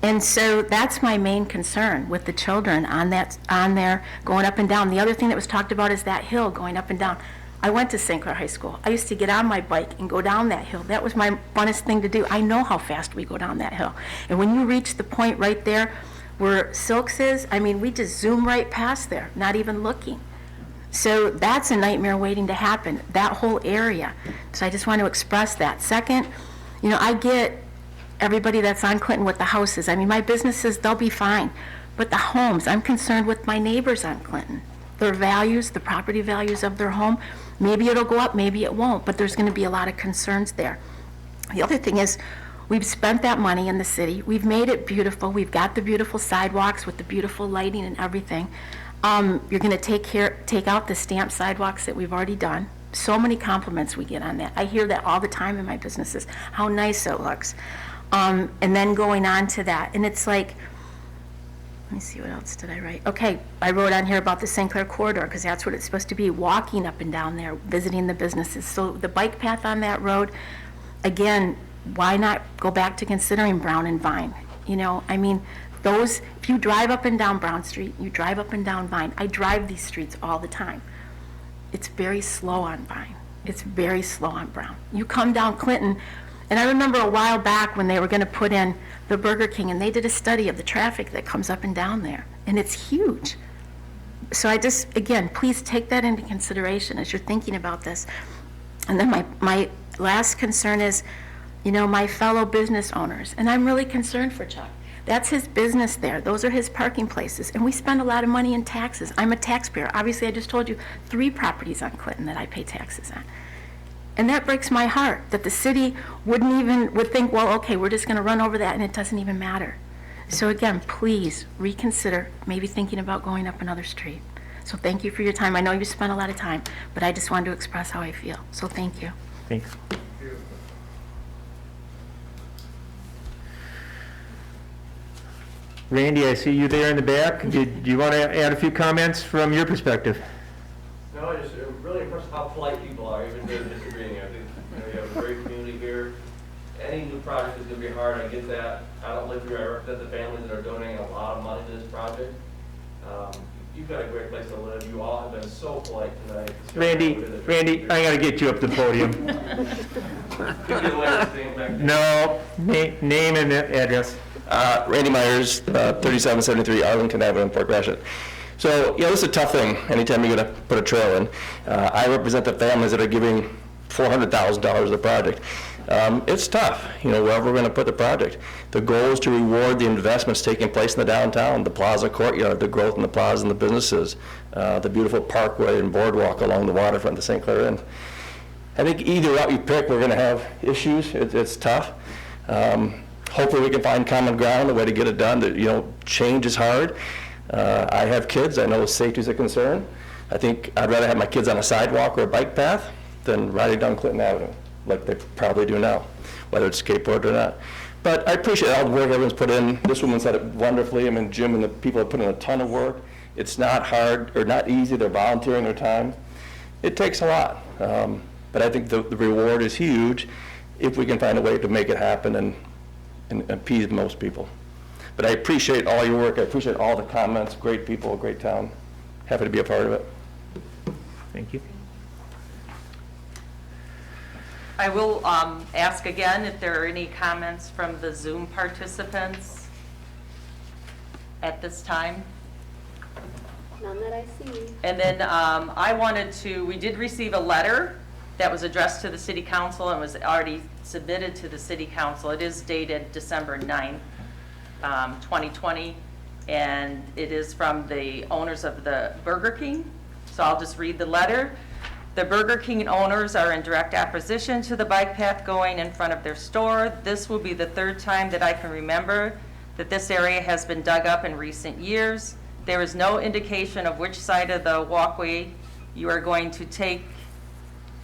And so that's my main concern with the children on there going up and down. The other thing that was talked about is that hill going up and down. I went to St. Clair High School. I used to get on my bike and go down that hill. That was my funnest thing to do. I know how fast we go down that hill. And when you reach the point right there where Silks is, I mean, we just zoom right past there, not even looking. So that's a nightmare waiting to happen, that whole area. So I just want to express that. Second, you know, I get everybody that's on Clinton with the houses. I mean, my businesses, they'll be fine. But the homes, I'm concerned with my neighbors on Clinton. Their values, the property values of their home, maybe it'll go up, maybe it won't, but there's going to be a lot of concerns there. The other thing is, we've spent that money in the city. We've made it beautiful. We've got the beautiful sidewalks with the beautiful lighting and everything. You're going to take out the stamped sidewalks that we've already done. So many compliments we get on that. I hear that all the time in my businesses, how nice it looks. And then going on to that, and it's like, let me see, what else did I write? Okay, I wrote on here about the St. Clair corridor, because that's what it's supposed to be, walking up and down there, visiting the businesses. So the bike path on that road, again, why not go back to considering Brown and Vine? You know, I mean, if you drive up and down Brown Street, you drive up and down Vine. I drive these streets all the time. It's very slow on Vine. It's very slow on Brown. You come down Clinton, and I remember a while back when they were going to put in the Burger King, and they did a study of the traffic that comes up and down there, and it's huge. So I just, again, please take that into consideration as you're thinking about this. And then my last concern is, you know, my fellow business owners, and I'm really concerned for Chuck. That's his business there. Those are his parking places, and we spend a lot of money in taxes. I'm a taxpayer. Obviously, I just told you 3 properties on Clinton that I pay taxes on. And that breaks my heart, that the city would think, well, okay, we're just going to run over that, and it doesn't even matter. So again, please reconsider maybe thinking about going up another street. So thank you for your time. I know you spent a lot of time, but I just wanted to express how I feel. So thank you. Thanks. Randy, I see you there in the back. Do you want to add a few comments from your perspective? No, I just really impressed how polite people are, even though disagreeing. I think you have a great community here. Any new project is gonna be hard, I get that. I don't live here, I represent the families that are donating a lot of money to this project. You've got a great place to live, you all have been so polite tonight. Randy, I gotta get you up to the podium. No, name and address. Randy Myers, 3773 Arlington Avenue, Port Gratiot. So, this is a tough thing anytime you're going to put a trail in. I represent the families that are giving $400,000 to the project. It's tough, wherever we're going to put the project. The goal is to reward the investments taking place in the downtown, the plaza courtyard, the growth in the plaza and the businesses, the beautiful parkway and boardwalk along the waterfront, the St. Clair Inn. I think either route you pick, we're going to have issues. It's tough. Hopefully we can find common ground, a way to get it done. Change is hard. I have kids. I know safety is a concern. I think I'd rather have my kids on a sidewalk or a bike path than riding down Clinton Avenue, like they probably do now, whether it's skateboard or not. But I appreciate all the work everyone's put in. This woman said it wonderfully. I mean, Jim and the people have put in a ton of work. It's not hard or not easy. They're volunteering their time. It takes a lot. But I think the reward is huge if we can find a way to make it happen and appease most people. But I appreciate all your work. I appreciate all the comments. Great people, great town. Happy to be a part of it. Thank you. I will ask again if there are any comments from the Zoom participants at this time. None that I see. And then we did receive a letter that was addressed to the City Council and was already submitted to the City Council. It is dated December 9th, 2020, and it is from the owners of the Burger King. So I'll just read the letter. The Burger King owners are in direct opposition to the bike path going in front of their store. This will be the third time that I can remember that this area has been dug up in recent years. There is no indication of which side of the walkway you are going to take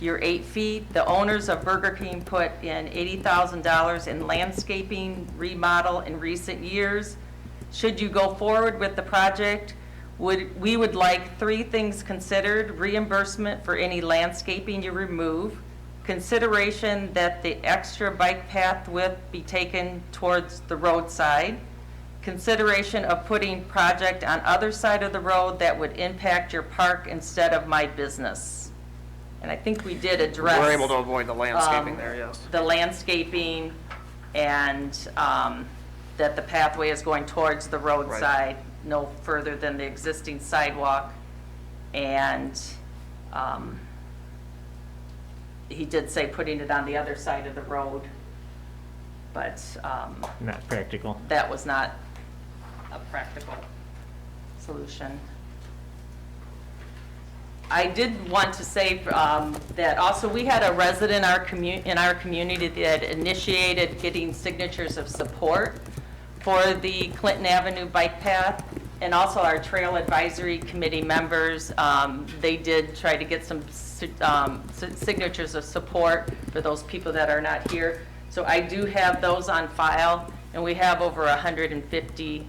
your 8 feet. The owners of Burger King put in $80,000 in landscaping remodel in recent years. Should you go forward with the project, we would like 3 things considered: reimbursement for any landscaping you remove, consideration that the extra bike path width be taken towards the roadside, consideration of putting project on other side of the road that would impact your park instead of my business. And I think we did address. We're able to avoid the landscaping there, yes. The landscaping and that the pathway is going towards the roadside, no further than the existing sidewalk. And he did say putting it on the other side of the road, but Not practical. that was not a practical solution. I did want to say that also we had a resident in our community that initiated getting signatures of support for the Clinton Avenue bike path, and also our Trail Advisory Committee members. They did try to get some signatures of support for those people that are not here. So I do have those on file, and we have over 150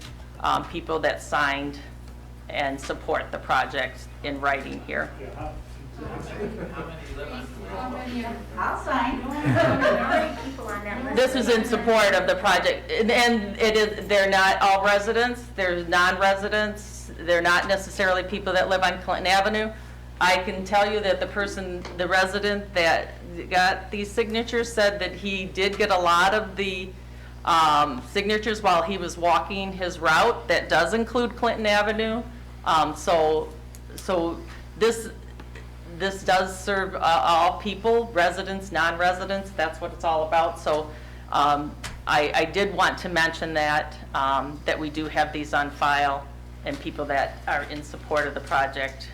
people that signed and support the project in writing here. I'll sign. This is in support of the project, and it is, they're not all residents, there's non-residents, they're not necessarily people that live on Clinton Avenue. I can tell you that the resident that got these signatures said that he did get a lot of the signatures while he was walking his route. That does include Clinton Avenue. So this does serve all people, residents, non-residents. That's what it's all about. So I did want to mention that we do have these on file and people that are in support of the project.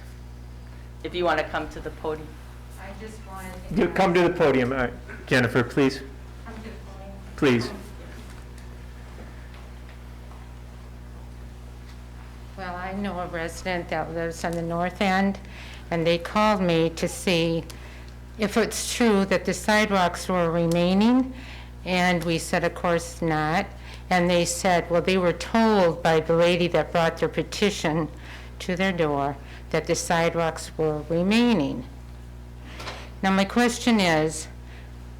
If you want to come to the podium. I just wanted to Come to the podium, Jennifer, please. come to the podium. Please. Well, I know a resident that lives on the north end, and they called me to see if it's true that the sidewalks were remaining, and we said, of course not. And they said, well, they were told by the lady that brought their petition to their door that the sidewalks were remaining. Now, my question is,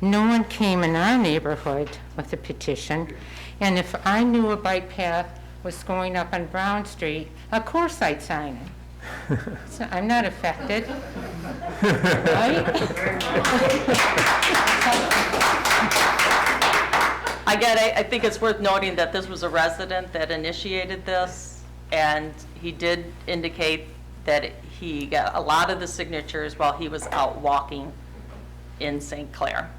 No one came in our neighborhood with a petition, and if I knew a bike path was going up on Brown Street, of course I'd sign it. So I'm not affected, right? Again, I think it's worth noting that this was a resident that initiated this, and he did indicate that he got a lot of the signatures while he was out walking in St. Clair.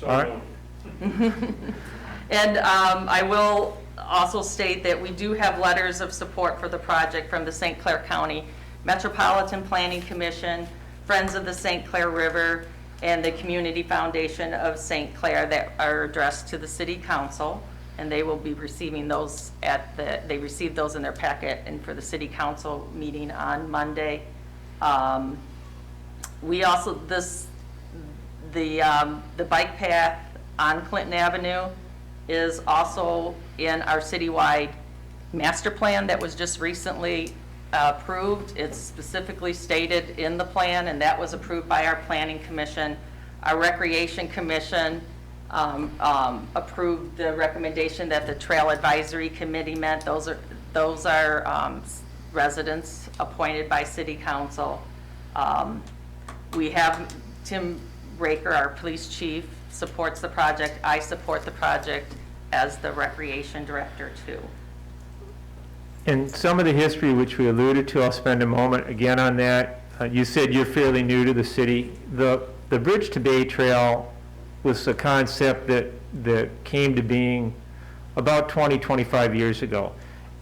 All right. And I will also state that we do have letters of support for the project from the St. Clair County Metropolitan Planning Commission, Friends of the St. Clair River, and the Community Foundation of St. Clair that are addressed to the City Council, and they will be receiving those they received those in their packet and for the City Council meeting on Monday. We also, the bike path on Clinton Avenue is also in our citywide master plan that was just recently approved. It's specifically stated in the plan, and that was approved by our Planning Commission. Our Recreation Commission approved the recommendation that the Trail Advisory Committee met. Those are residents appointed by City Council. We have Tim Raker, our police chief, supports the project. I support the project as the Recreation Director too. And some of the history which we alluded to, I'll spend a moment again on that. You said you're fairly new to the city. The Bridge to Bay Trail was a concept that came to being about 20, 25 years ago.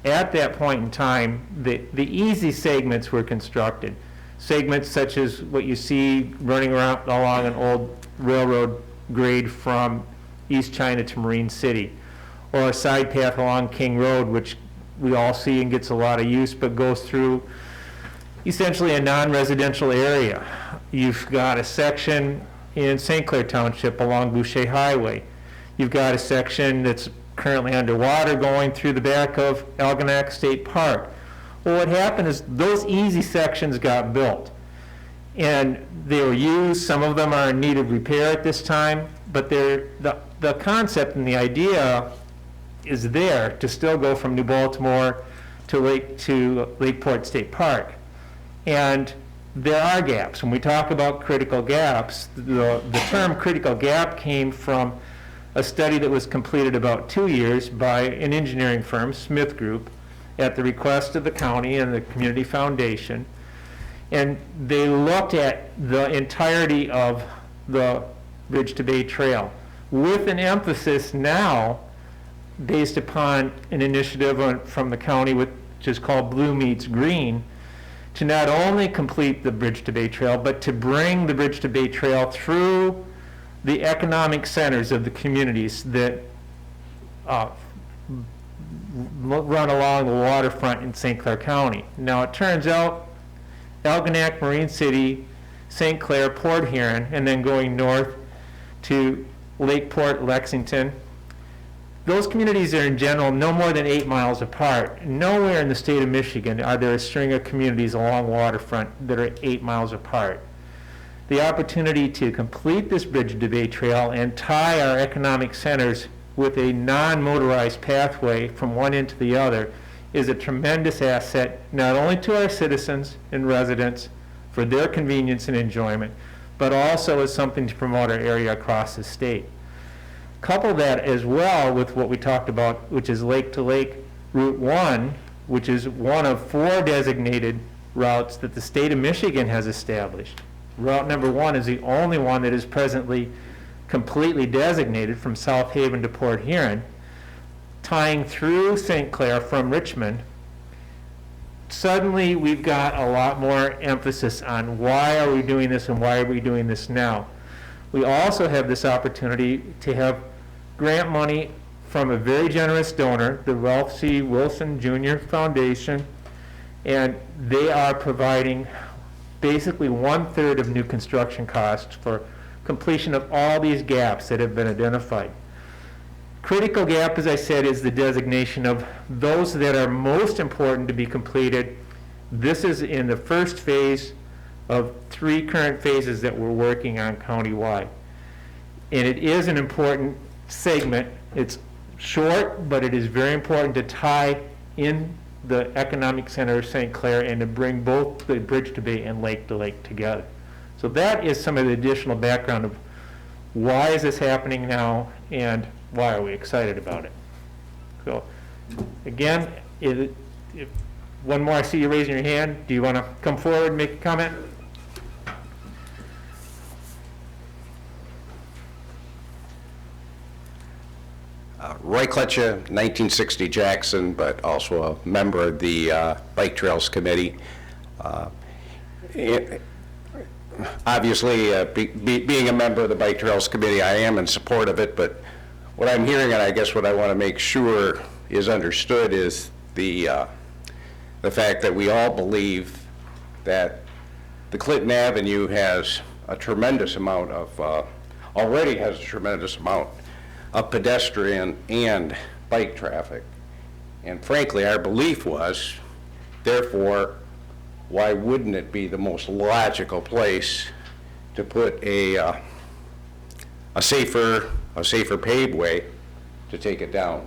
At that point in time, the easy segments were constructed. Segments such as what you see running around along an old railroad grade from East China to Marine City, or a side path along King Road, which we all see and gets a lot of use, but goes through essentially a non-residential area. You've got a section in St. Clair Township along Boucher Highway. You've got a section that's currently underwater going through the back of Algonac State Park. Well, what happened is those easy sections got built, and they were used. Some of them are in need of repair at this time, but the concept and the idea is there to still go from New Baltimore to Lakeport State Park. And there are gaps. When we talk about critical gaps, the term critical gap came from a study that was completed about 2 years by an engineering firm, Smith Group, at the request of the county and the Community Foundation. And they looked at the entirety of the Bridge to Bay Trail with an emphasis now based upon an initiative from the county which is called Blue Meets Green, to not only complete the Bridge to Bay Trail, but to bring the Bridge to Bay Trail through the economic centers of the communities that run along the waterfront in St. Clair County. Now it turns out Algonac, Marine City, St. Clair, Port Huron, and then going north to Lakeport, Lexington. Those communities are in general no more than 8 miles apart. Nowhere in the state of Michigan are there a string of communities along waterfront that are 8 miles apart. The opportunity to complete this Bridge to Bay Trail and tie our economic centers with a non-motorized pathway from one end to the other is a tremendous asset, not only to our citizens and residents for their convenience and enjoyment, but also as something to promote our area across the state. Couple that as well with what we talked about, which is Lake to Lake Route 1, which is one of 4 designated routes that the state of Michigan has established. Route number 1 is the only one that is presently completely designated from South Haven to Port Huron, tying through St. Clair from Richmond. Suddenly we've got a lot more emphasis on why are we doing this and why are we doing this now. We also have this opportunity to have grant money from a very generous donor, the Ralph C. Wilson Jr. Foundation, and they are providing basically 1/3 of new construction costs for completion of all these gaps that have been identified. Critical gap, as I said, is the designation of those that are most important to be completed. This is in the first phase of 3 current phases that we're working on countywide. And it is an important segment. It's short, but it is very important to tie in the economic center of St. Clair and to bring both the bridge to bay and lake to lake together. So that is some of the additional background of why is this happening now and why are we excited about it. So again, if one more, I see you raising your hand. Do you want to come forward and make a comment? Roy Kletcha, 1960 Jackson, but also a member of the Bike Trails Committee. Obviously, being a member of the Bike Trails Committee, I am in support of it, but what I'm hearing, and I guess what I want to make sure is understood, is the fact that we all believe that the Clinton Avenue has a tremendous amount of, already has a tremendous amount of pedestrian and bike traffic. And frankly, our belief was, therefore, why wouldn't it be the most logical place to put a safer paved way to take it down?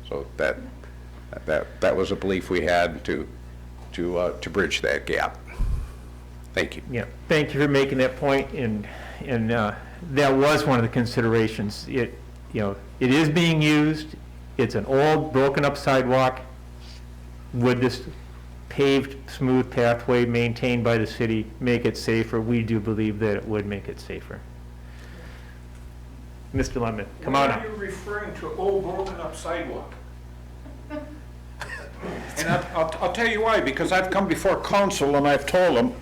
So that was a belief we had to bridge that gap. Thank you. Yeah, thank you for making that point, and that was one of the considerations. It is being used. It's an old, broken up sidewalk. Would this paved, smooth pathway maintained by the city make it safer? We do believe that it would make it safer. Mr. Lemon, come on up. Why are you referring to old, broken up sidewalk? And I'll tell you why, because I've come before council and I've told them,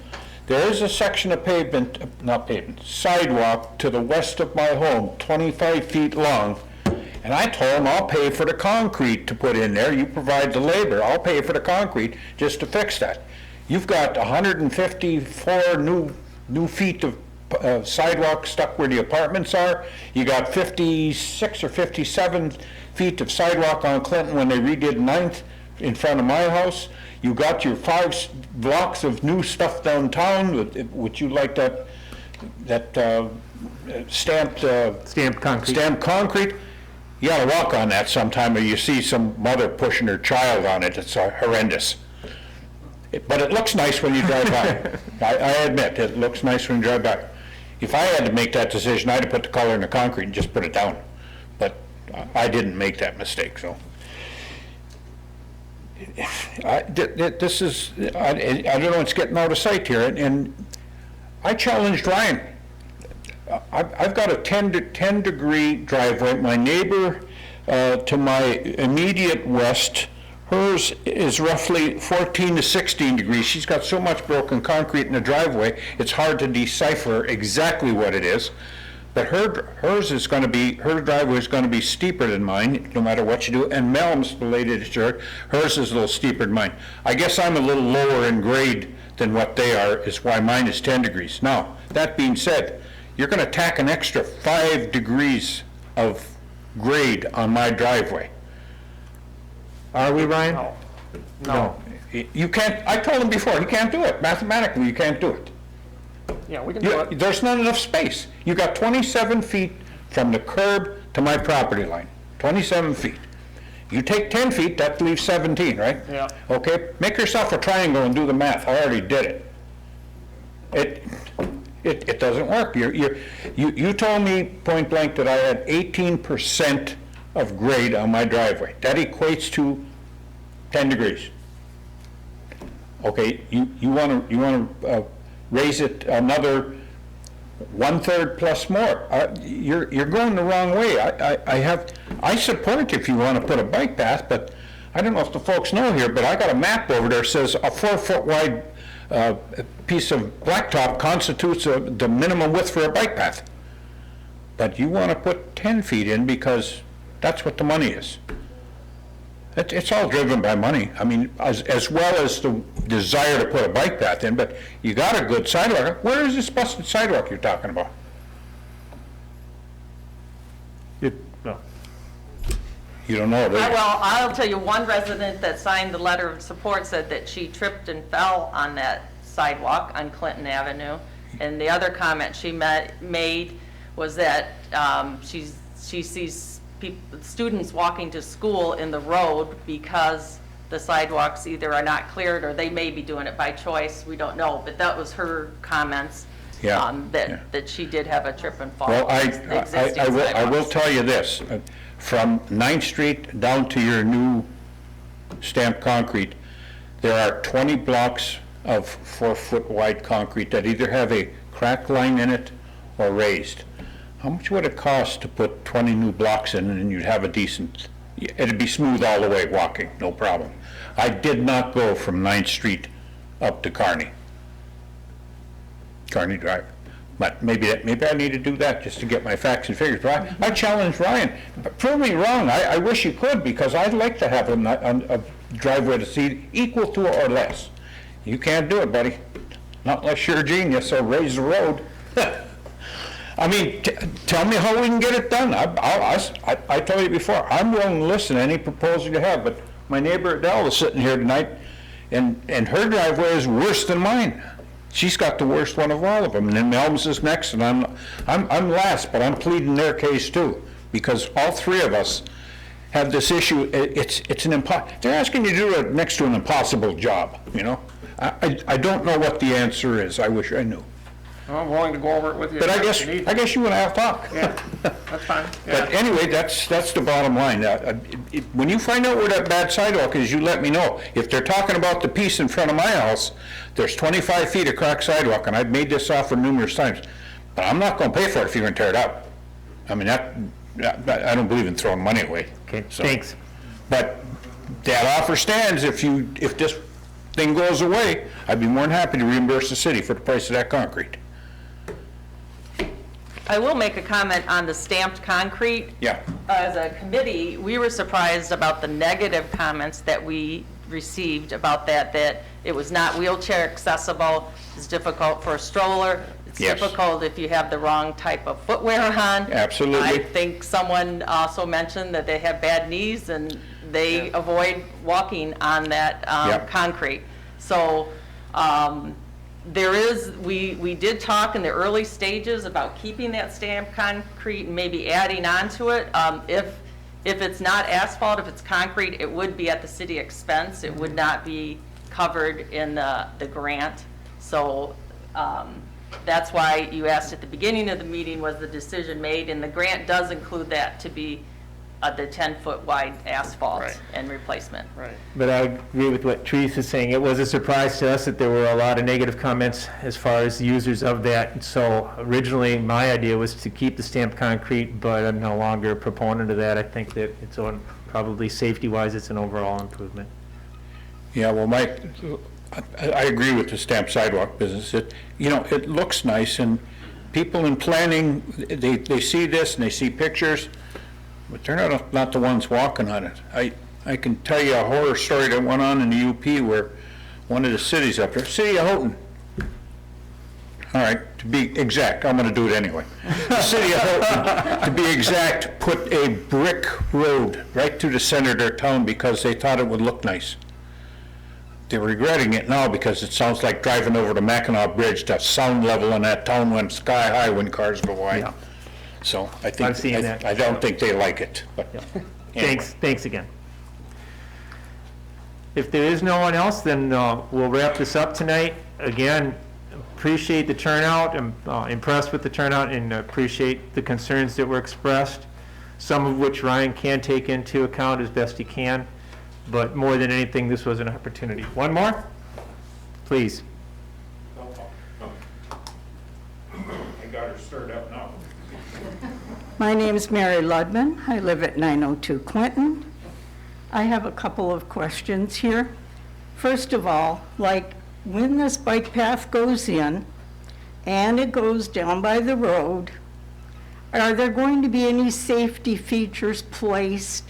there is a section of pavement, not pavement, sidewalk to the west of my home, 25 feet long, and I told them I'll pay for the concrete to put in there. You provide the labor, I'll pay for the concrete just to fix that. You've got 154 new feet of sidewalk stuck where the apartments are. You got 56 or 57 feet of sidewalk on Clinton when they redid 9th in front of my house. You got your 5 blocks of new stuff downtown, which you like that stamped concrete. You gotta walk on that sometime, or you see some mother pushing her child on it. It's horrendous. But it looks nice when you drive by. I admit, it looks nice when you drive by. If I had to make that decision, I'd have put the color in the concrete and just put it down. But I didn't make that mistake, so. This is, I don't know, it's getting out of sight here, and I challenged Ryan. I've got a 10-degree driveway. My neighbor to my immediate west, hers is roughly 14 to 16 degrees. She's got so much broken concrete in the driveway, it's hard to decipher exactly what it is. But hers is going to be, her driveway is going to be steeper than mine, no matter what you do. And Mel's, the lady that shared, hers is a little steeper than mine. I guess I'm a little lower in grade than what they are, is why mine is 10 degrees. Now, that being said, you're going to tack an extra 5 degrees of grade on my driveway. Are we, Ryan? No. You can't, I told him before, you can't do it. Mathematically, you can't do it. Yeah, we can do it. There's not enough space. You got 27 feet from the curb to my property line, 27 feet. You take 10 feet, that leaves 17, right? Yeah. Okay, make yourself a triangle and do the math. I already did it. It doesn't work. You told me point blank that I had 18% of grade on my driveway. That equates to 10 degrees. Okay, you want to raise it another 1/3 plus more. You're going the wrong way. I support if you want to put a bike path, but I don't know if the folks know here, but I got a map over there that says a 4-foot wide piece of blacktop constitutes the minimum width for a bike path. But you want to put 10 feet in because that's what the money is. It's all driven by money. I mean, as well as the desire to put a bike path in, but you got a good sidewalk. Where is this busted sidewalk you're talking about? No. You don't know, do you? Well, I'll tell you, one resident that signed the letter of support said that she tripped and fell on that sidewalk on Clinton Avenue. And the other comment she made was that she sees students walking to school in the road because the sidewalks either are not cleared or they may be doing it by choice. We don't know, but that was her comments. Yeah, That she did have a trip and fall. Well, existing I will sidewalks. tell you this, from 9th Street down to your new stamped concrete, there are 20 blocks of 4-foot wide concrete that either have a crack line in it or raised. How much would it cost to put 20 new blocks in and you'd have a decent, it'd be smooth all the way walking, no problem. I did not go from 9th Street up to Kearney Drive. But maybe I need to do that just to get my facts and figures. I challenge Ryan, prove me wrong. I wish you could, because I'd like to have a driveway to see equal to or less. You can't do it, buddy. Not unless you're a genius or raise the road. I mean, tell me how we can get it done. I told you before, I'm willing to listen to any proposal you have, but my neighbor Adele is sitting here tonight, and her driveway is worse than mine. She's got the worst one of all of them, and then Melms is next, and I'm last, but I'm pleading their case too, because all three of us have this issue. It's an they're asking you to do it next to an impossible job, you know? I don't know what the answer is. I wish I knew. I'm willing to go over it with you. But I guess you and I'll talk. Yeah, that's fine. But anyway, that's the bottom line. When you find out where that bad sidewalk is, you let me know. If they're talking about the piece in front of my house, there's 25 feet of cracked sidewalk, and I've made this offer numerous times. But I'm not going to pay for it if you're going to tear it up. I mean, I don't believe in throwing money away. Okay, so. thanks. But that offer stands. If this thing goes away, I'd be more than happy to reimburse the city for the price of that concrete. I will make a comment on the stamped concrete. Yeah. As a committee, we were surprised about the negative comments that we received about that it was not wheelchair accessible, it's difficult for a stroller, it's Yes. difficult if you have the wrong type of footwear on. Absolutely. I think someone also mentioned that they have bad knees and they avoid walking on that Yep. concrete. So, we did talk in the early stages about keeping that stamped concrete and maybe adding on to it. If it's not asphalt, if it's concrete, it would be at the city expense. It would not be covered in the grant. So that's why you asked at the beginning of the meeting, was the decision made? And the grant does include that to be the 10-foot wide asphalt and replacement. Right. But I agree with what Teresa's saying. It was a surprise to us that there were a lot of negative comments as far as users of that. So originally, my idea was to keep the stamped concrete, but I'm no longer a proponent of that. I think that it's probably safety-wise, it's an overall improvement. Yeah, well, I agree with the stamped sidewalk business. It looks nice, and people in planning, they see this and they see pictures, but they're not the ones walking on it. I can tell you a horror story that went on in the UP where one of the cities up there, City of Houghton. All right, to be exact, I'm going to do it anyway. The City of Houghton, to be exact, put a brick road right through the center of their town because they thought it would look nice. They're regretting it now because it sounds like driving over the Mackinac Bridge. The sound level in that town went sky high when cars go by. Yeah. So I've seen that. I don't think they like it. But anyway. Thanks again. If there is no one else, then we'll wrap this up tonight. Again, appreciate the turnout. I'm impressed with the turnout and appreciate the concerns that were expressed, some of which Ryan can take into account as best he can. But more than anything, this was an opportunity. One more? Please. I got her stirred up now. My name is Mary Ludman. I live at 902 Clinton. I have a couple of questions here. First of all, like when this bike path goes in and it goes down by the road, are there going to be any safety features placed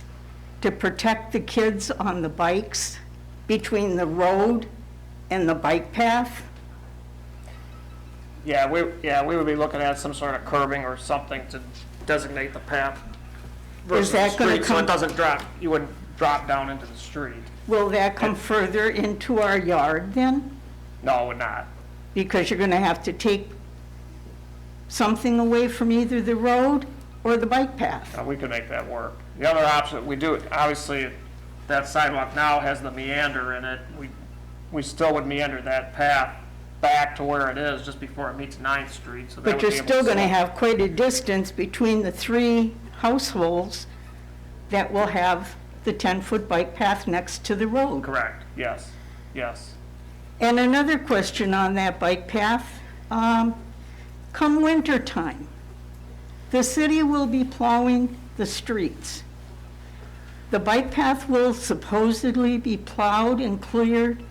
to protect the kids on the bikes between the road and the bike path? Yeah, we would be looking at some sort of curbing or something to designate the path versus the street, so it doesn't drop, you wouldn't drop down into the street. Will that come further into our yard then? No, it would not. because you're going to have to take something away from either the road or the bike path. We could make that work. The other option, we do, obviously, that sidewalk now has the meander in it. We still would meander that path back to where it is just before it meets 9th Street. So that But would you're be able still going to slow- have quite a distance between the 3 households that will have the 10-foot bike path next to the road. Correct, yes, yes. And another question on that bike path, come winter time, the city will be plowing the streets. The bike path will supposedly be plowed and cleared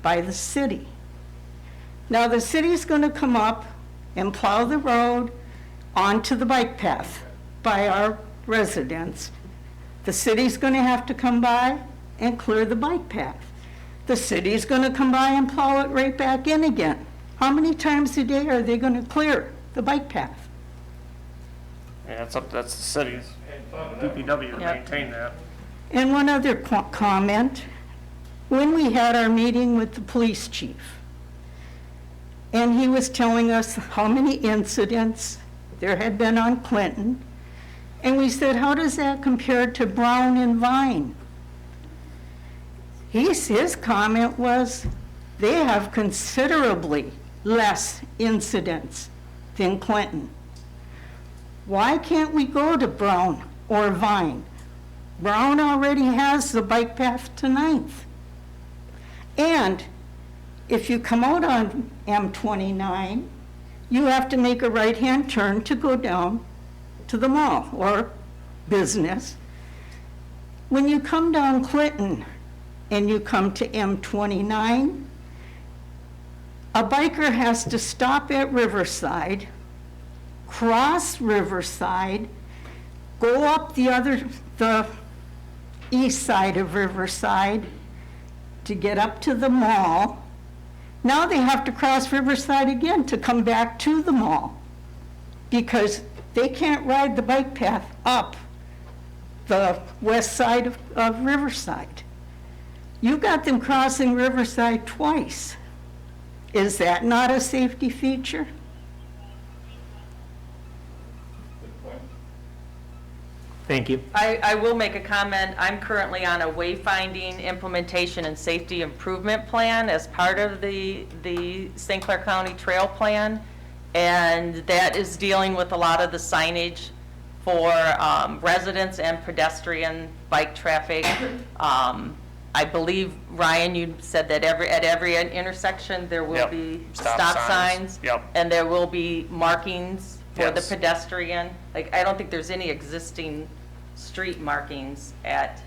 by the city. Now, the city's going to come up and plow the road onto the bike path by our residents. The city's going to have to come by and clear the bike path. The city's going to come by and plow it right back in again. How many times a day are they going to clear the bike path? Yeah, that's the city's DPW to Yep. maintain that. And one other comment. When we had our meeting with the police chief, and he was telling us how many incidents there had been on Clinton, and we said, how does that compare to Brown and Vine? His comment was, they have considerably less incidents than Clinton. Why can't we go to Brown or Vine? Brown already has the bike path to 9th. And if you come out on M29, you have to make a right-hand turn to go down to the mall or business. When you come down Clinton and you come to M29, a biker has to stop at Riverside, cross Riverside, go up the east side of Riverside to get up to the mall. Now they have to cross Riverside again to come back to the mall because they can't ride the bike path up the west side of Riverside. You got them crossing Riverside twice. Is that not a safety feature? Thank you. I will make a comment. I'm currently on a wayfinding implementation and safety improvement plan as part of the St. Clair County Trail Plan. And that is dealing with a lot of the signage for residents and pedestrian bike traffic. I believe, Ryan, you said that at every intersection, there will Yep. be Stop stop signs. signs. Yep. And there will be markings for the Yes. pedestrian. Like, I don't think there's any existing street markings at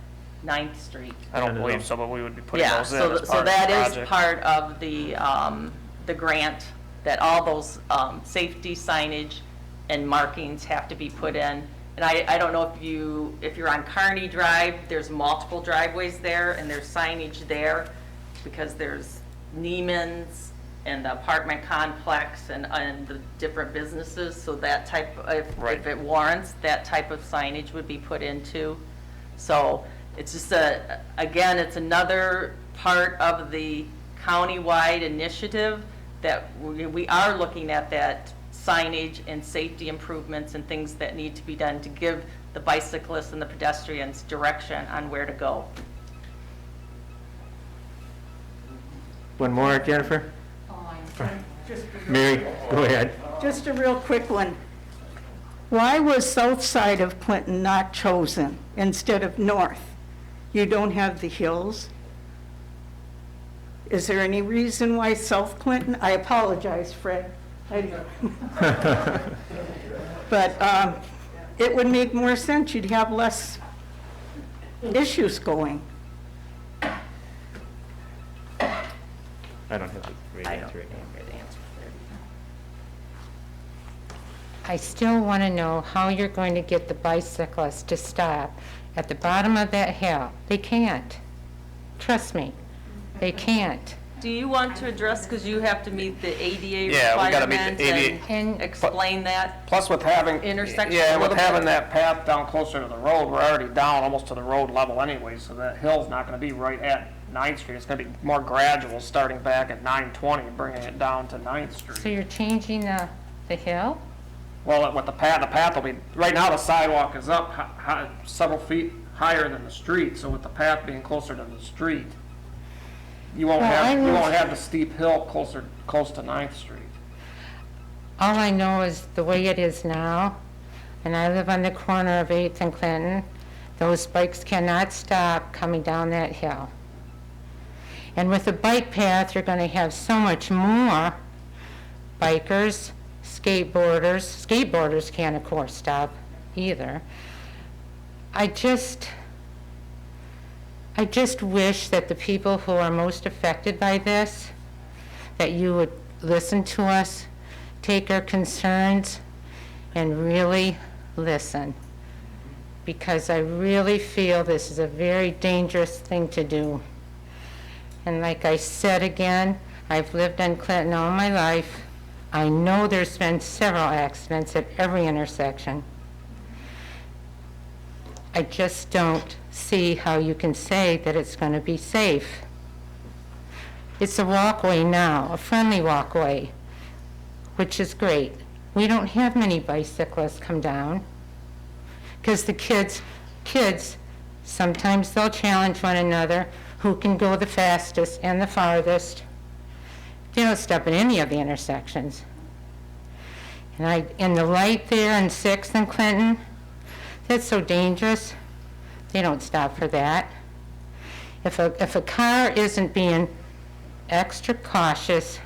9th Street. I don't believe so, but we would be putting Yeah, those in so, as so part that of the is project. part of the grant, that all those safety signage and markings have to be put in. And I don't know if you're on Kearney Drive, there's multiple driveways there, and there's signage there, because there's Neiman's and the apartment complex and the different businesses, so that type, if it warrants, that type of signage would be put into. So it's just again, it's another part of the county-wide initiative that we are looking at, that signage and safety improvements and things that need to be done to give the bicyclists and the pedestrians direction on where to go. One more, Jennifer? Mary, go ahead. Just a real quick one. Why was south side of Clinton not chosen instead of north? You don't have the hills? Is there any reason why South Clinton? I apologize, Fred. But it would make more sense. You'd have less issues going. I don't have the right answer right now. I still want to know how you're going to get the bicyclists to stop at the bottom of that hill. They can't. Trust me, they can't. Do you want to address, because you have to meet the ADA Yeah, we gotta meet the requirements ADA. and explain that? Plus with having, Intersection a yeah, with little having bit. that path down closer to the road, we're already down almost to the road level anyway, so that hill's not gonna be right at 9th Street. It's gonna be more gradual, starting back at 920, bringing it down to 9th Street. So you're changing the hill? Well, with the path will be, right now the sidewalk is up several feet higher than the street, so with the path being closer to the street, you won't have the steep hill close to 9th Street. All I know is the way it is now, and I live on the corner of 8th and Clinton, those bikes cannot stop coming down that hill. And with the bike path, you're going to have so much more bikers, skateboarders. Skateboarders can't, of course, stop either. I just wish that the people who are most affected by this, that you would listen to us, take our concerns, and really listen. Because I really feel this is a very dangerous thing to do. And like I said again, I've lived in Clinton all my life. I know there's been several accidents at every intersection. I just don't see how you can say that it's going to be safe. It's a walkway now, a friendly walkway, which is great. We don't have many bicyclists come down because the kids, sometimes they'll challenge one another who can go the fastest and the farthest. They don't stop at any of the intersections. And in the light there in 6th and Clinton, that's so dangerous. They don't stop for that. If a car isn't being extra cautious,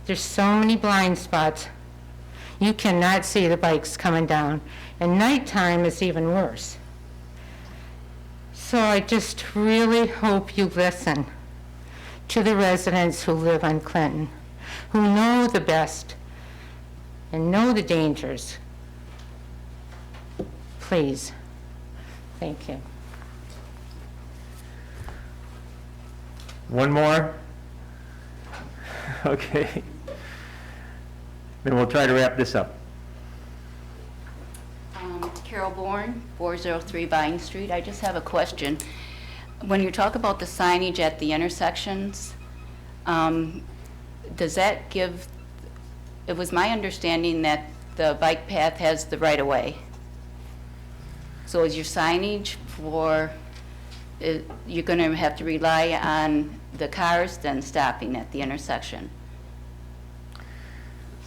there's so many blind spots. You cannot see the bikes coming down. And nighttime is even worse. So I just really hope you listen to the residents who live on Clinton, who know the best and know the dangers. Please. Thank you. One more? Okay. Then we'll try to wrap this up. Carol Bourne, 403 Vine Street. I just have a question. When you talk about the signage at the intersections, does that give, it was my understanding that the bike path has the right-of-way. So is your signage for, you're going to have to rely on the cars then stopping at the intersection?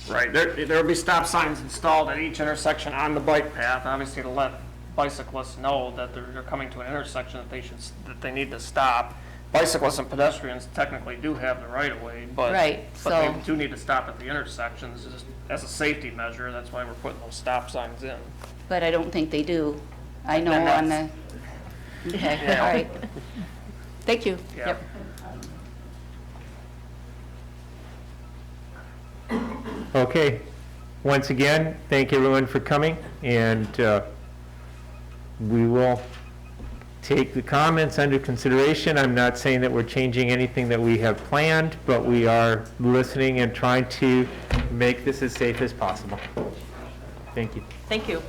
Right, there will be stop signs installed at each intersection on the bike path, obviously to let bicyclists know that they're coming to an intersection that they need to stop. Bicyclists and pedestrians technically do have the right of way, but they do need to stop at the intersections just as a safety measure. That's why we're putting those stop signs in. But I don't think they do. I know on the, okay, Yeah. all right. Thank you. Yeah. Yep. Okay. Once again, thank everyone for coming, and we will take the comments under consideration. I'm not saying that we're changing anything that we have planned, but we are listening and trying to make this as safe as possible. Thank you. Thank you.